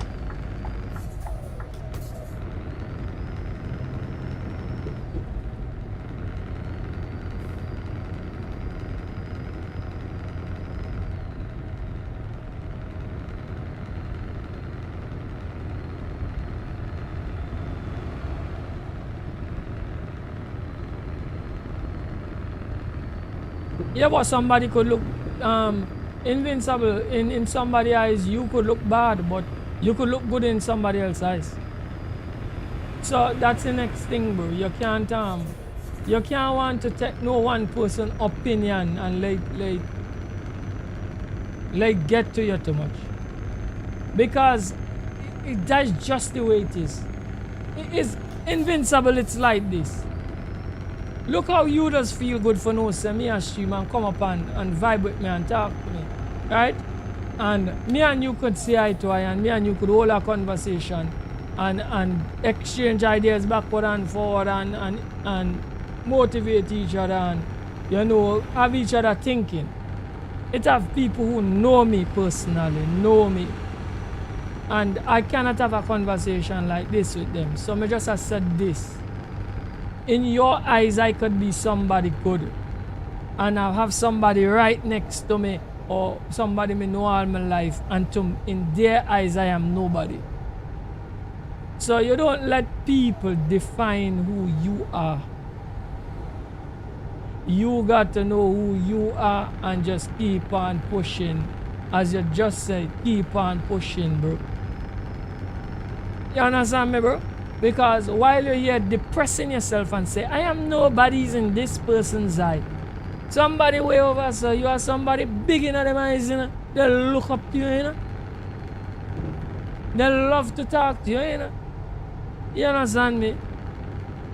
[SPEAKER 1] Yeah, but somebody could look invincible in somebody's eyes. You could look bad, but you could look good in somebody else's eyes. So that's the next thing, bro. You can't want to take no one person opinion and like get to you too much, because that's just the way it is. It is invincible. It's like this. Look how you just feel good for no say me and stream and come up and vibe with me and talk to me, right? And me and you could say eye to eye, and me and you could hold a conversation and exchange ideas backward and forward and motivate each other and, you know, have each other thinking. It have people who know me personally, know me, and I cannot have a conversation like this with them. So me just have said this. In your eyes, I could be somebody good, and I have somebody right next to me, or somebody me know all my life, and in their eyes, I am nobody. So you don't let people define who you are. You got to know who you are and just keep on pushing. As you just said, keep on pushing, bro. You understand me, bro? Because while you're here depressing yourself and say, I am nobody's in this person's eye. Somebody way over, so you are somebody big in them eyes, you know. They look up to you, you know. They love to talk to you, you know. You understand me?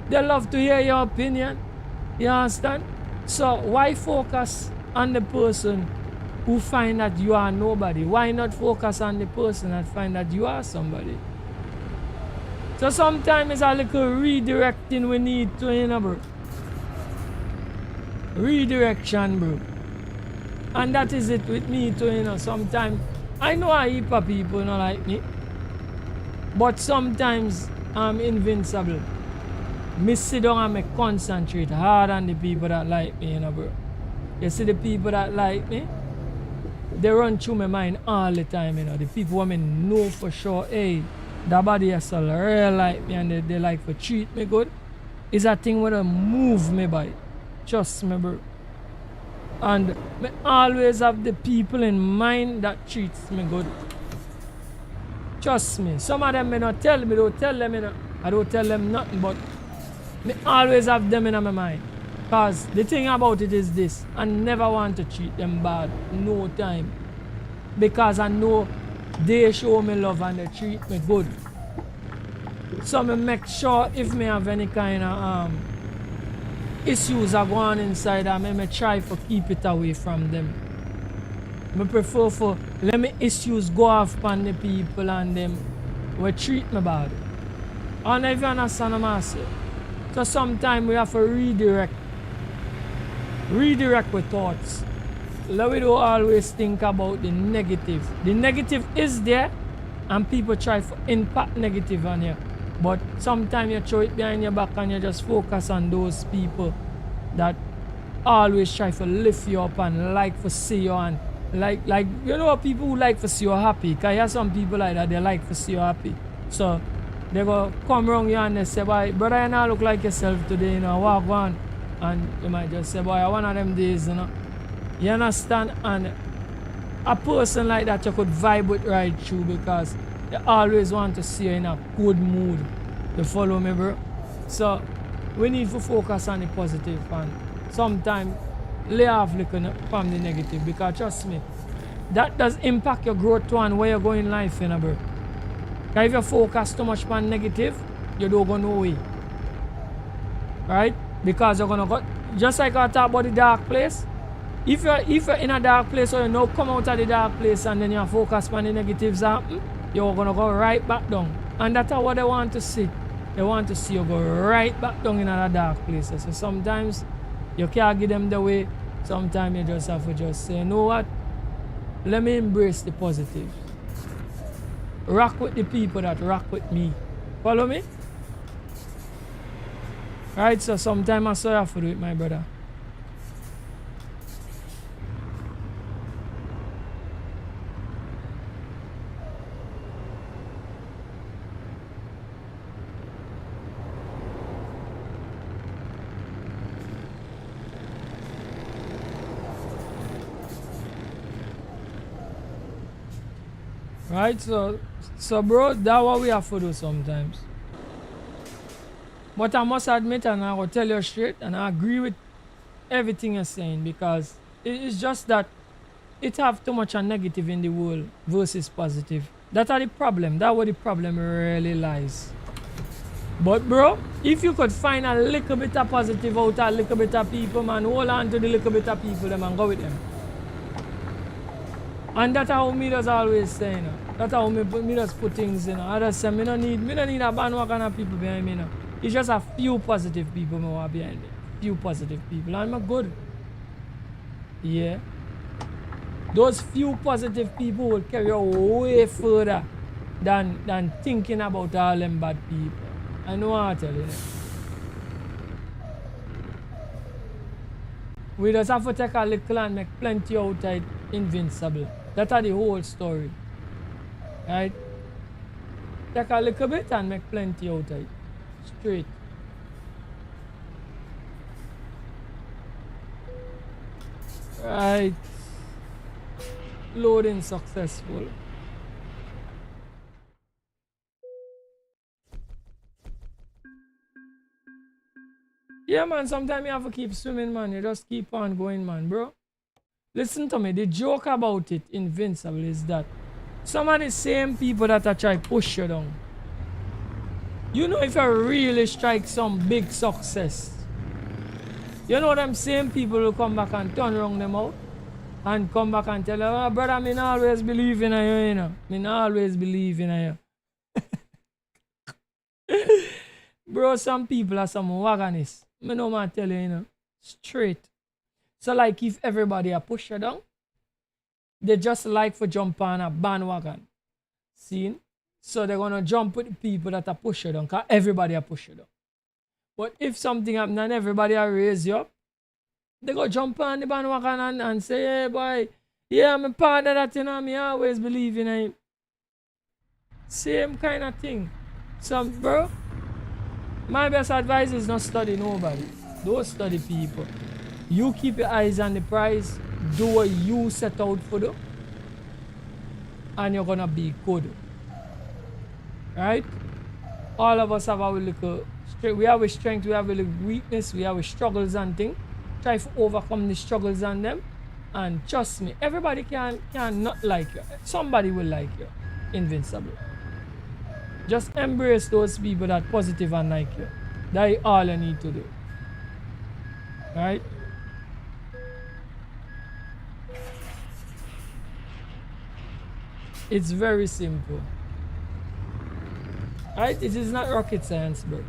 [SPEAKER 1] They love to hear your opinion. You understand? So why focus on the person who find that you are nobody? Why not focus on the person that find that you are somebody? So sometimes it's a little redirecting we need to, you know, bro. Redirection, bro. And that is it with me too, you know. Sometimes I know a heap of people don't like me, but sometimes I'm invincible. Me sit down and me concentrate hard on the people that like me, you know, bro. You see the people that like me, they run through my mind all the time, you know. The people who me know for sure, hey, that body is so real like me, and they like to treat me good. It's a thing where they move me by. Trust me, bro. And me always have the people in mind that treats me good. Trust me. Some of them may not tell me, don't tell them, you know. I don't tell them nothing, but me always have them in my mind. Because the thing about it is this, I never want to treat them bad, no time. Because I know they show me love and they treat me good. So me make sure if me have any kind of issues are going inside, I me try to keep it away from them. I prefer for let me issues go off on the people and them will treat me bad. And if you understand what I'm saying. So sometimes we have to redirect with thoughts. Let we don't always think about the negative. The negative is there and people try to impact negative on you. But sometimes you throw it behind your back and you just focus on those people that always try to lift you up and like to see you and Like you know people who like to see you happy. Cause you have some people like that, they like to see you happy. So they go come around you and they say, boy, brother, you not look like yourself today, you know, walk on. And you might just say, boy, one of them days, you know. You understand? And a person like that you could vibe with right through because they always want to see you in a good mood. You follow me, bro? So we need to focus on the positive and sometimes lay off looking from the negative because trust me, that does impact your growth too and where you're going in life, you know, bro. Because if you focus too much on negative, you don't go nowhere. Right? Because you're gonna go just like I talk about the dark place. If you're in a dark place or you know come out of the dark place and then you focus on the negatives happen, you're gonna go right back down. And that's what they want to see. They want to see you go right back down in a dark places. So sometimes you can't give them the way. Sometimes you just have to just say, you know what? Let me embrace the positive. Rock with the people that rock with me. Follow me? Right, so sometimes I saw you have to do it, my brother. Right, so bro, that's what we have to do sometimes. But I must admit, and I will tell you straight, and I agree with everything you're saying because it's just that it have too much a negative in the world versus positive. That's the problem. That's where the problem really lies. But bro, if you could find a little bit of positive out of a little bit of people, man, hold on to the little bit of people them and go with them. And that's how me does always say, you know. That's how me just put things, you know. I just say, me don't need a bandwagon of people behind me, you know. It's just a few positive people me want behind me. Few positive people. And I'm good. Yeah. Those few positive people will carry you way further than thinking about all them bad people. I know what I tell you. We just have to take a little and make plenty out of it invincible. That's the whole story. Right? Take a little bit and make plenty out of it. Straight. Right. Loading successful. Yeah, man, sometimes you have to keep swimming, man. You just keep on going, man, bro. Listen to me. The joke about it, invincible, is that some of the same people that are trying to push you down. You know, if you really strike some big success, you know them same people will come back and turn around them out and come back and tell you, oh, brother, me not always believe in you, you know. Me not always believe in you. Bro, some people are some wagonists. Me no man tell you, you know, straight. So like if everybody a push you down, they just like for jump on a bandwagon. See? So they're gonna jump with the people that are push you down, because everybody a push you down. But if something happen and everybody a raise you up, they go jump on the bandwagon and say, hey boy, yeah, I'm a part of that, you know, me always believe in him. Same kind of thing. So bro, my best advice is not study nobody. Don't study people. You keep your eyes on the prize. Do what you set out for do. And you're gonna be good. Right? All of us have our little strength. We have a strength, we have a little weakness, we have a struggles and things. Try to overcome the struggles and them. And trust me, everybody can not like you. Somebody will like you. Invincible. Just embrace those people that positive and like you. That's all you need to do. Right? It's very simple. Right? It is not rocket science, bro.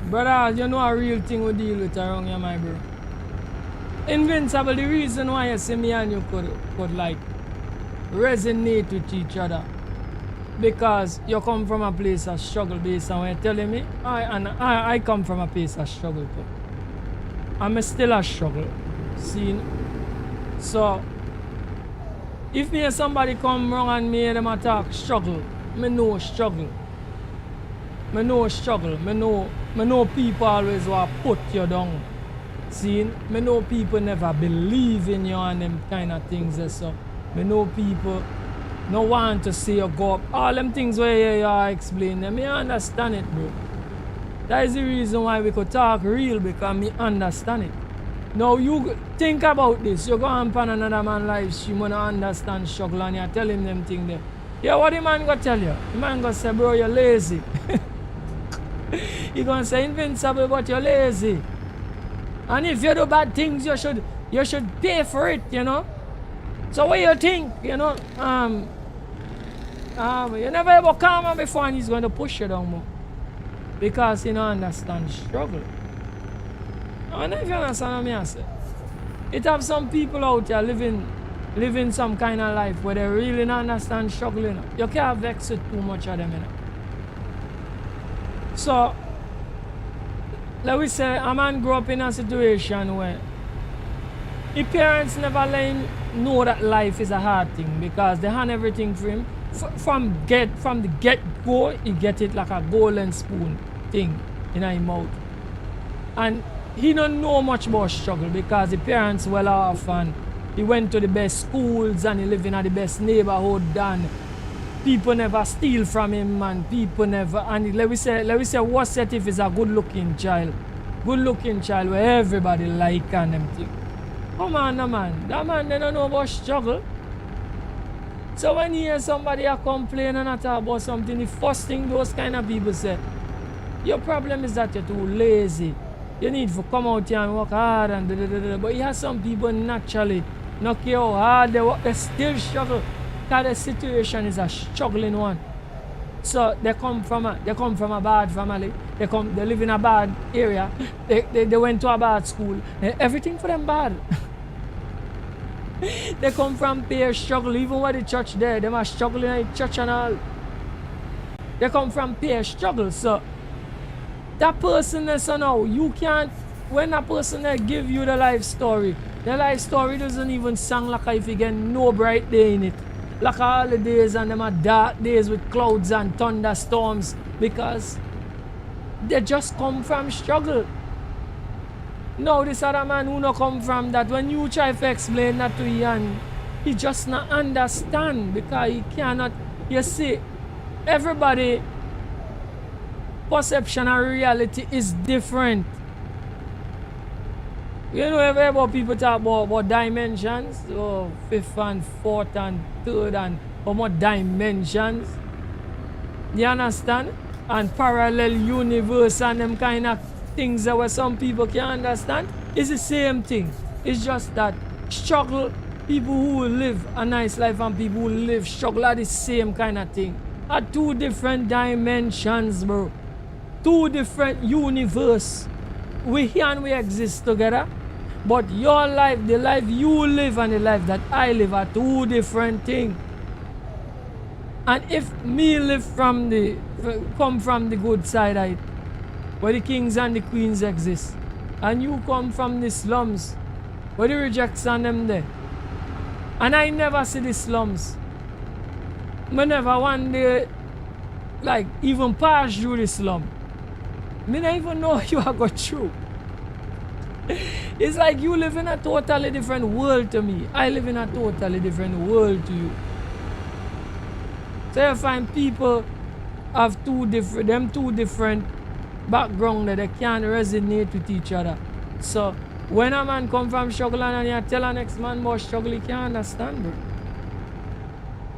[SPEAKER 1] Brother, you know a real thing we deal with around here, my bro. Invincible, the reason why you see me and you could like resonate with each other. Because you come from a place of struggle based on what you're telling me. I come from a place of struggle too. I'm still a struggle. See? So if me and somebody come wrong and me and them attack struggle, me know struggle. Me know struggle. Me know people always want to put you down. See? Me know people never believe in you and them kind of things. So me know people no want to see you go up. All them things where you explain them. Me understand it, bro. That is the reason why we could talk real, because me understand it. Now you think about this. You go on another man live stream when you understand struggle and you tell him them things there. Yeah, what the man gonna tell you? The man gonna say, bro, you're lazy. He gonna say invincible, but you're lazy. And if you do bad things, you should pay for it, you know. So what you think, you know? You never ever come on before and he's going to push you down more. Because he don't understand struggle. And if you understand what I say, it have some people out there living some kind of life where they really don't understand struggle, you know. You can't vex with too much of them, you know. So, like we say, a man grew up in a situation where his parents never let him know that life is a hard thing, because they hand everything for him. From the get-go, he get it like a golden spoon thing in his mouth. And he don't know much about struggle because the parents well off and he went to the best schools and he live in the best neighborhood and people never steal from him and people never, and let we say what set if is a good looking child where everybody like and them thing. Come on, no man. That man they don't know about struggle. So when you hear somebody complain and talk about something, the first thing those kind of people say, your problem is that you're too lazy. You need to come out here and work hard and da da da da. But you have some people naturally, not care how hard they work, they still struggle. Because the situation is a struggling one. So they come from a bad family. They live in a bad area. They went to a bad school. Everything for them bad. They come from peer struggle. Even when the church there, they are struggling in the church and all. They come from peer struggle. So that person is so now you can't, when a person give you the life story doesn't even sound like if you get no bright day in it. Like all the days and them are dark days with clouds and thunderstorms, because they just come from struggle. Now this other man who not come from that, when you try to explain that to him, he just not understand, because he cannot. You see, everybody perception and reality is different. You know, ever people talk about dimensions, fifth and fourth and third and more dimensions. You understand? And parallel universe and them kind of things that where some people can understand. It's the same thing. It's just that struggle, people who live a nice life and people who live struggle are the same kind of thing. Are two different dimensions, bro. Two different universe. We here and we exist together. But your life, the life you live and the life that I live are two different things. And if me come from the good side of it, where the kings and the queens exist, and you come from the slums, where the rejects and them there, And I never see the slums. I never one day, like, even pass through the slum. I don't even know you are go through. It's like you live in a totally different world to me. I live in a totally different world to you. So you find people have two different backgrounds that they can't resonate with each other. So when a man come from struggle and you tell a next man about struggle, he can't understand, bro.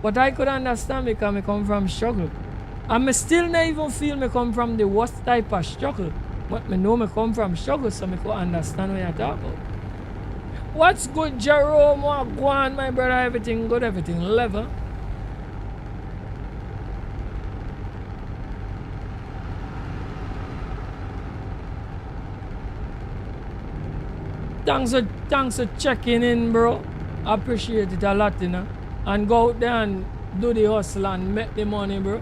[SPEAKER 1] But I could understand because I come from struggle. And I still not even feel I come from the worst type of struggle. But I know I come from struggle, so I could understand what you're talking about. What's good, Jerome? What go on, my brother? Everything good, everything level. Thanks for checking in, bro. I appreciate it a lot, you know. And go out there and do the hustle and make the money, bro.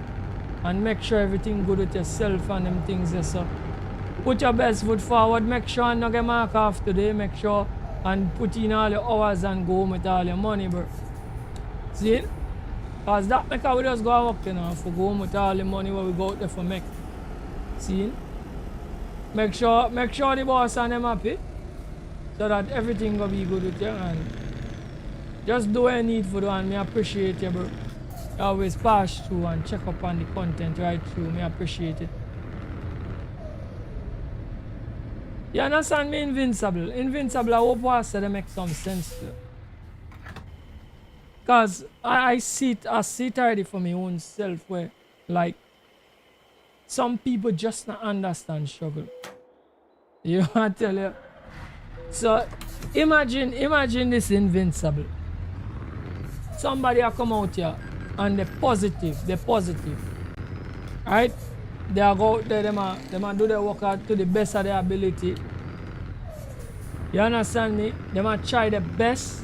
[SPEAKER 1] And make sure everything good with yourself and them things there. So put your best foot forward. Make sure and not get mark off today. Make sure and put in all your hours and go home with all your money, bro. See? Because that make we just go work, you know, for go home with all the money where we go out there for make. See? Make sure the boss and them happy. So that everything will be good with you, and just do what you need for do, and me appreciate you, bro. You always pass through and check up on the content right through. Me appreciate it. You understand me, Invincible? Invincible, I hope what I said make some sense to you. Because I see it already for my own self where, like, some people just not understand struggle. You know what I tell you? So imagine this Invincible. Somebody will come out here and they're positive. Right? They are go out there, they do their work out to the best of their ability. You understand me? They might try their best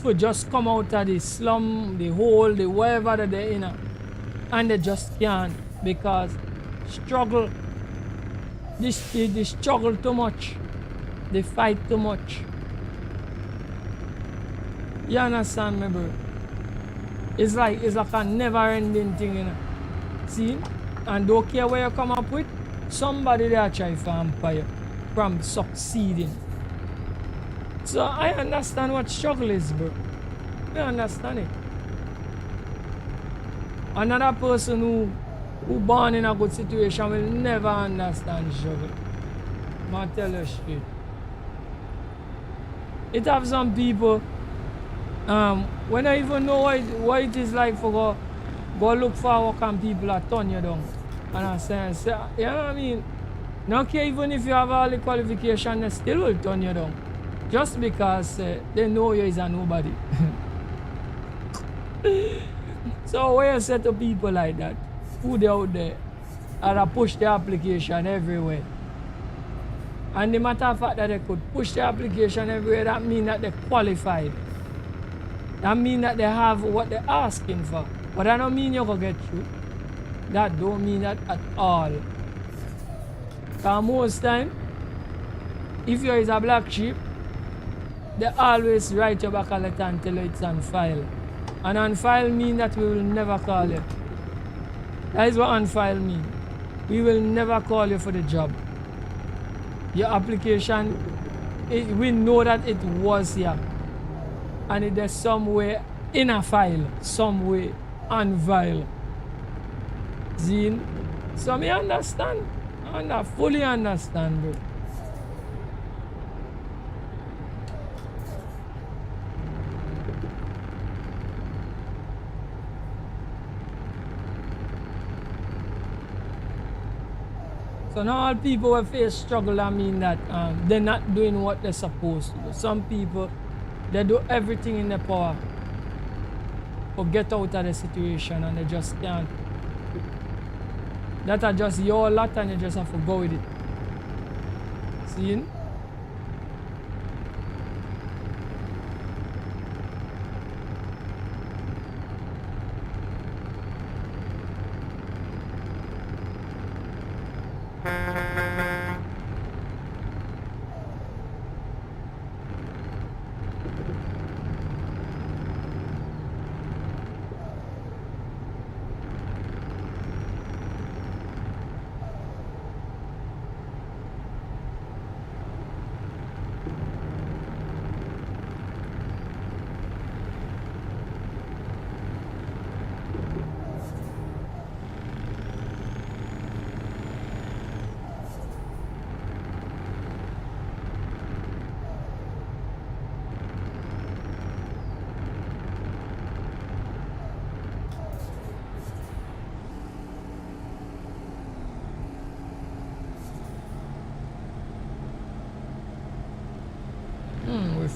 [SPEAKER 1] to just come out of the slum, the hole, the wherever that they're in. And they just can't because struggle. They struggle too much. They fight too much. You understand me, bro? It's like a never-ending thing, you know. See? And don't care where you come up with, somebody there try to hamper you from succeeding. So I understand what struggle is, bro. I understand it. Another person who born in a good situation will never understand struggle. I tell you straight. It have some people when I even know what it is like for go look for work and people are turn you down. And I say, you know what I mean? Not care even if you have all the qualification, they still will turn you down. Just because they know you is a nobody. So when you say to people like that, who they out there, and I push the application everywhere. And the matter of fact that they could push the application everywhere, that means that they're qualified. That means that they have what they're asking for. But that don't mean you're going to get through. That don't mean that at all. Because most time, if you're a black sheep, they always write you back a letter and tell you it's on file. And on file means that we will never call you. That is what on file means. We will never call you for the job. Your application, we know that it was here. And it is somewhere in a file, somewhere on file. See? So I understand. I fully understand, bro. So now all people who face struggle, I mean that they're not doing what they're supposed to do. Some people, they do everything in their power to get out of the situation and they just can't. That are just your lot and you just have to go with it. See?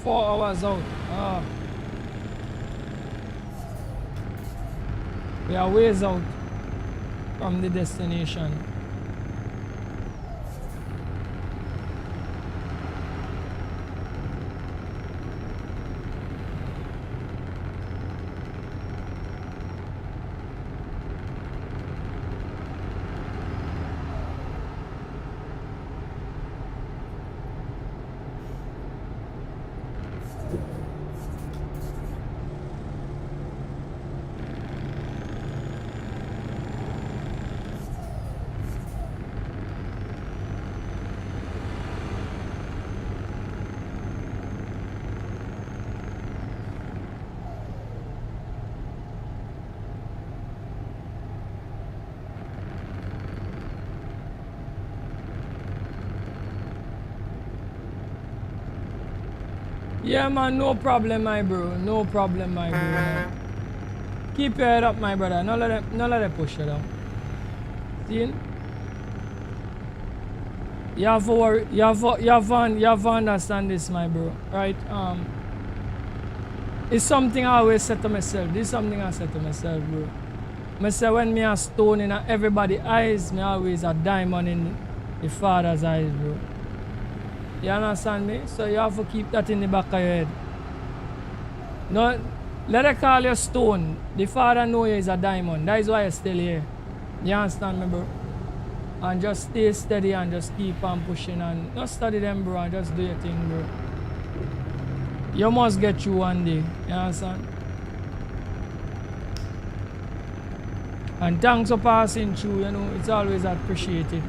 [SPEAKER 1] 4 hours out. Ah. We are ways out from the destination. Yeah, man, no problem, my bro. No problem, my bro. Keep your head up, my brother. No let them push you down. See? You have to worry. You have to understand this, my bro. Right? It's something I always say to myself. This is something I say to myself, bro. I say when me a stone in everybody's eyes, me always a diamond in the Father's eyes, bro. You understand me? So you have to keep that in the back of your head. No, let it call you stone. The Father know you is a diamond. That is why you're still here. You understand me, bro? And just stay steady and just keep on pushing and not study them, bro, and just do your thing, bro. You must get through one day. You understand? And thanks for passing through, you know, it's always appreciated.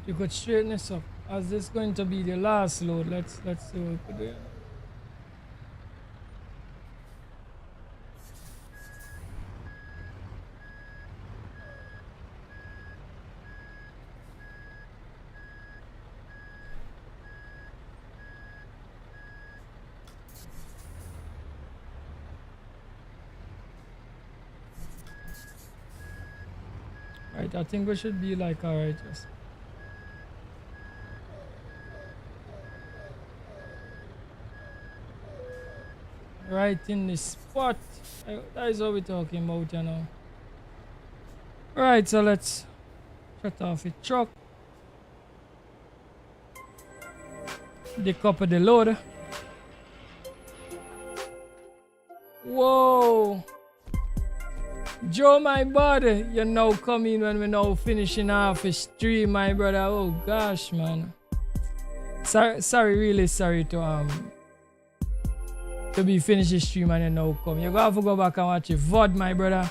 [SPEAKER 1] You could straighten this up. As this going to be the last load, let's see what we could do. Right, I think we should be like alright, just right in the spot. That is what we're talking about, you know. Right, so let's shut off the truck. Decouple the load. Whoa! Joe, my brother, you now come in when we're now finishing off a stream, my brother. Oh gosh, man. Sorry, really sorry to be finished the stream and you now come. You gotta have to go back and watch your VOD, my brother.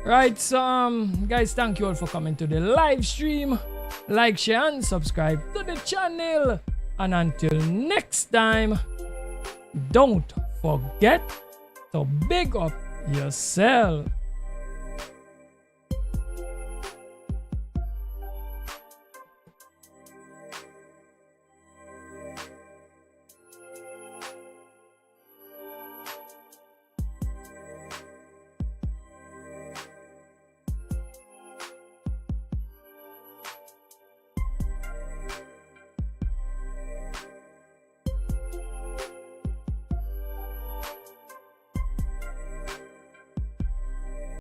[SPEAKER 1] Right, so guys, thank you all for coming to the live stream. Like, share, and subscribe to the channel. And until next time, don't forget to big up yourself.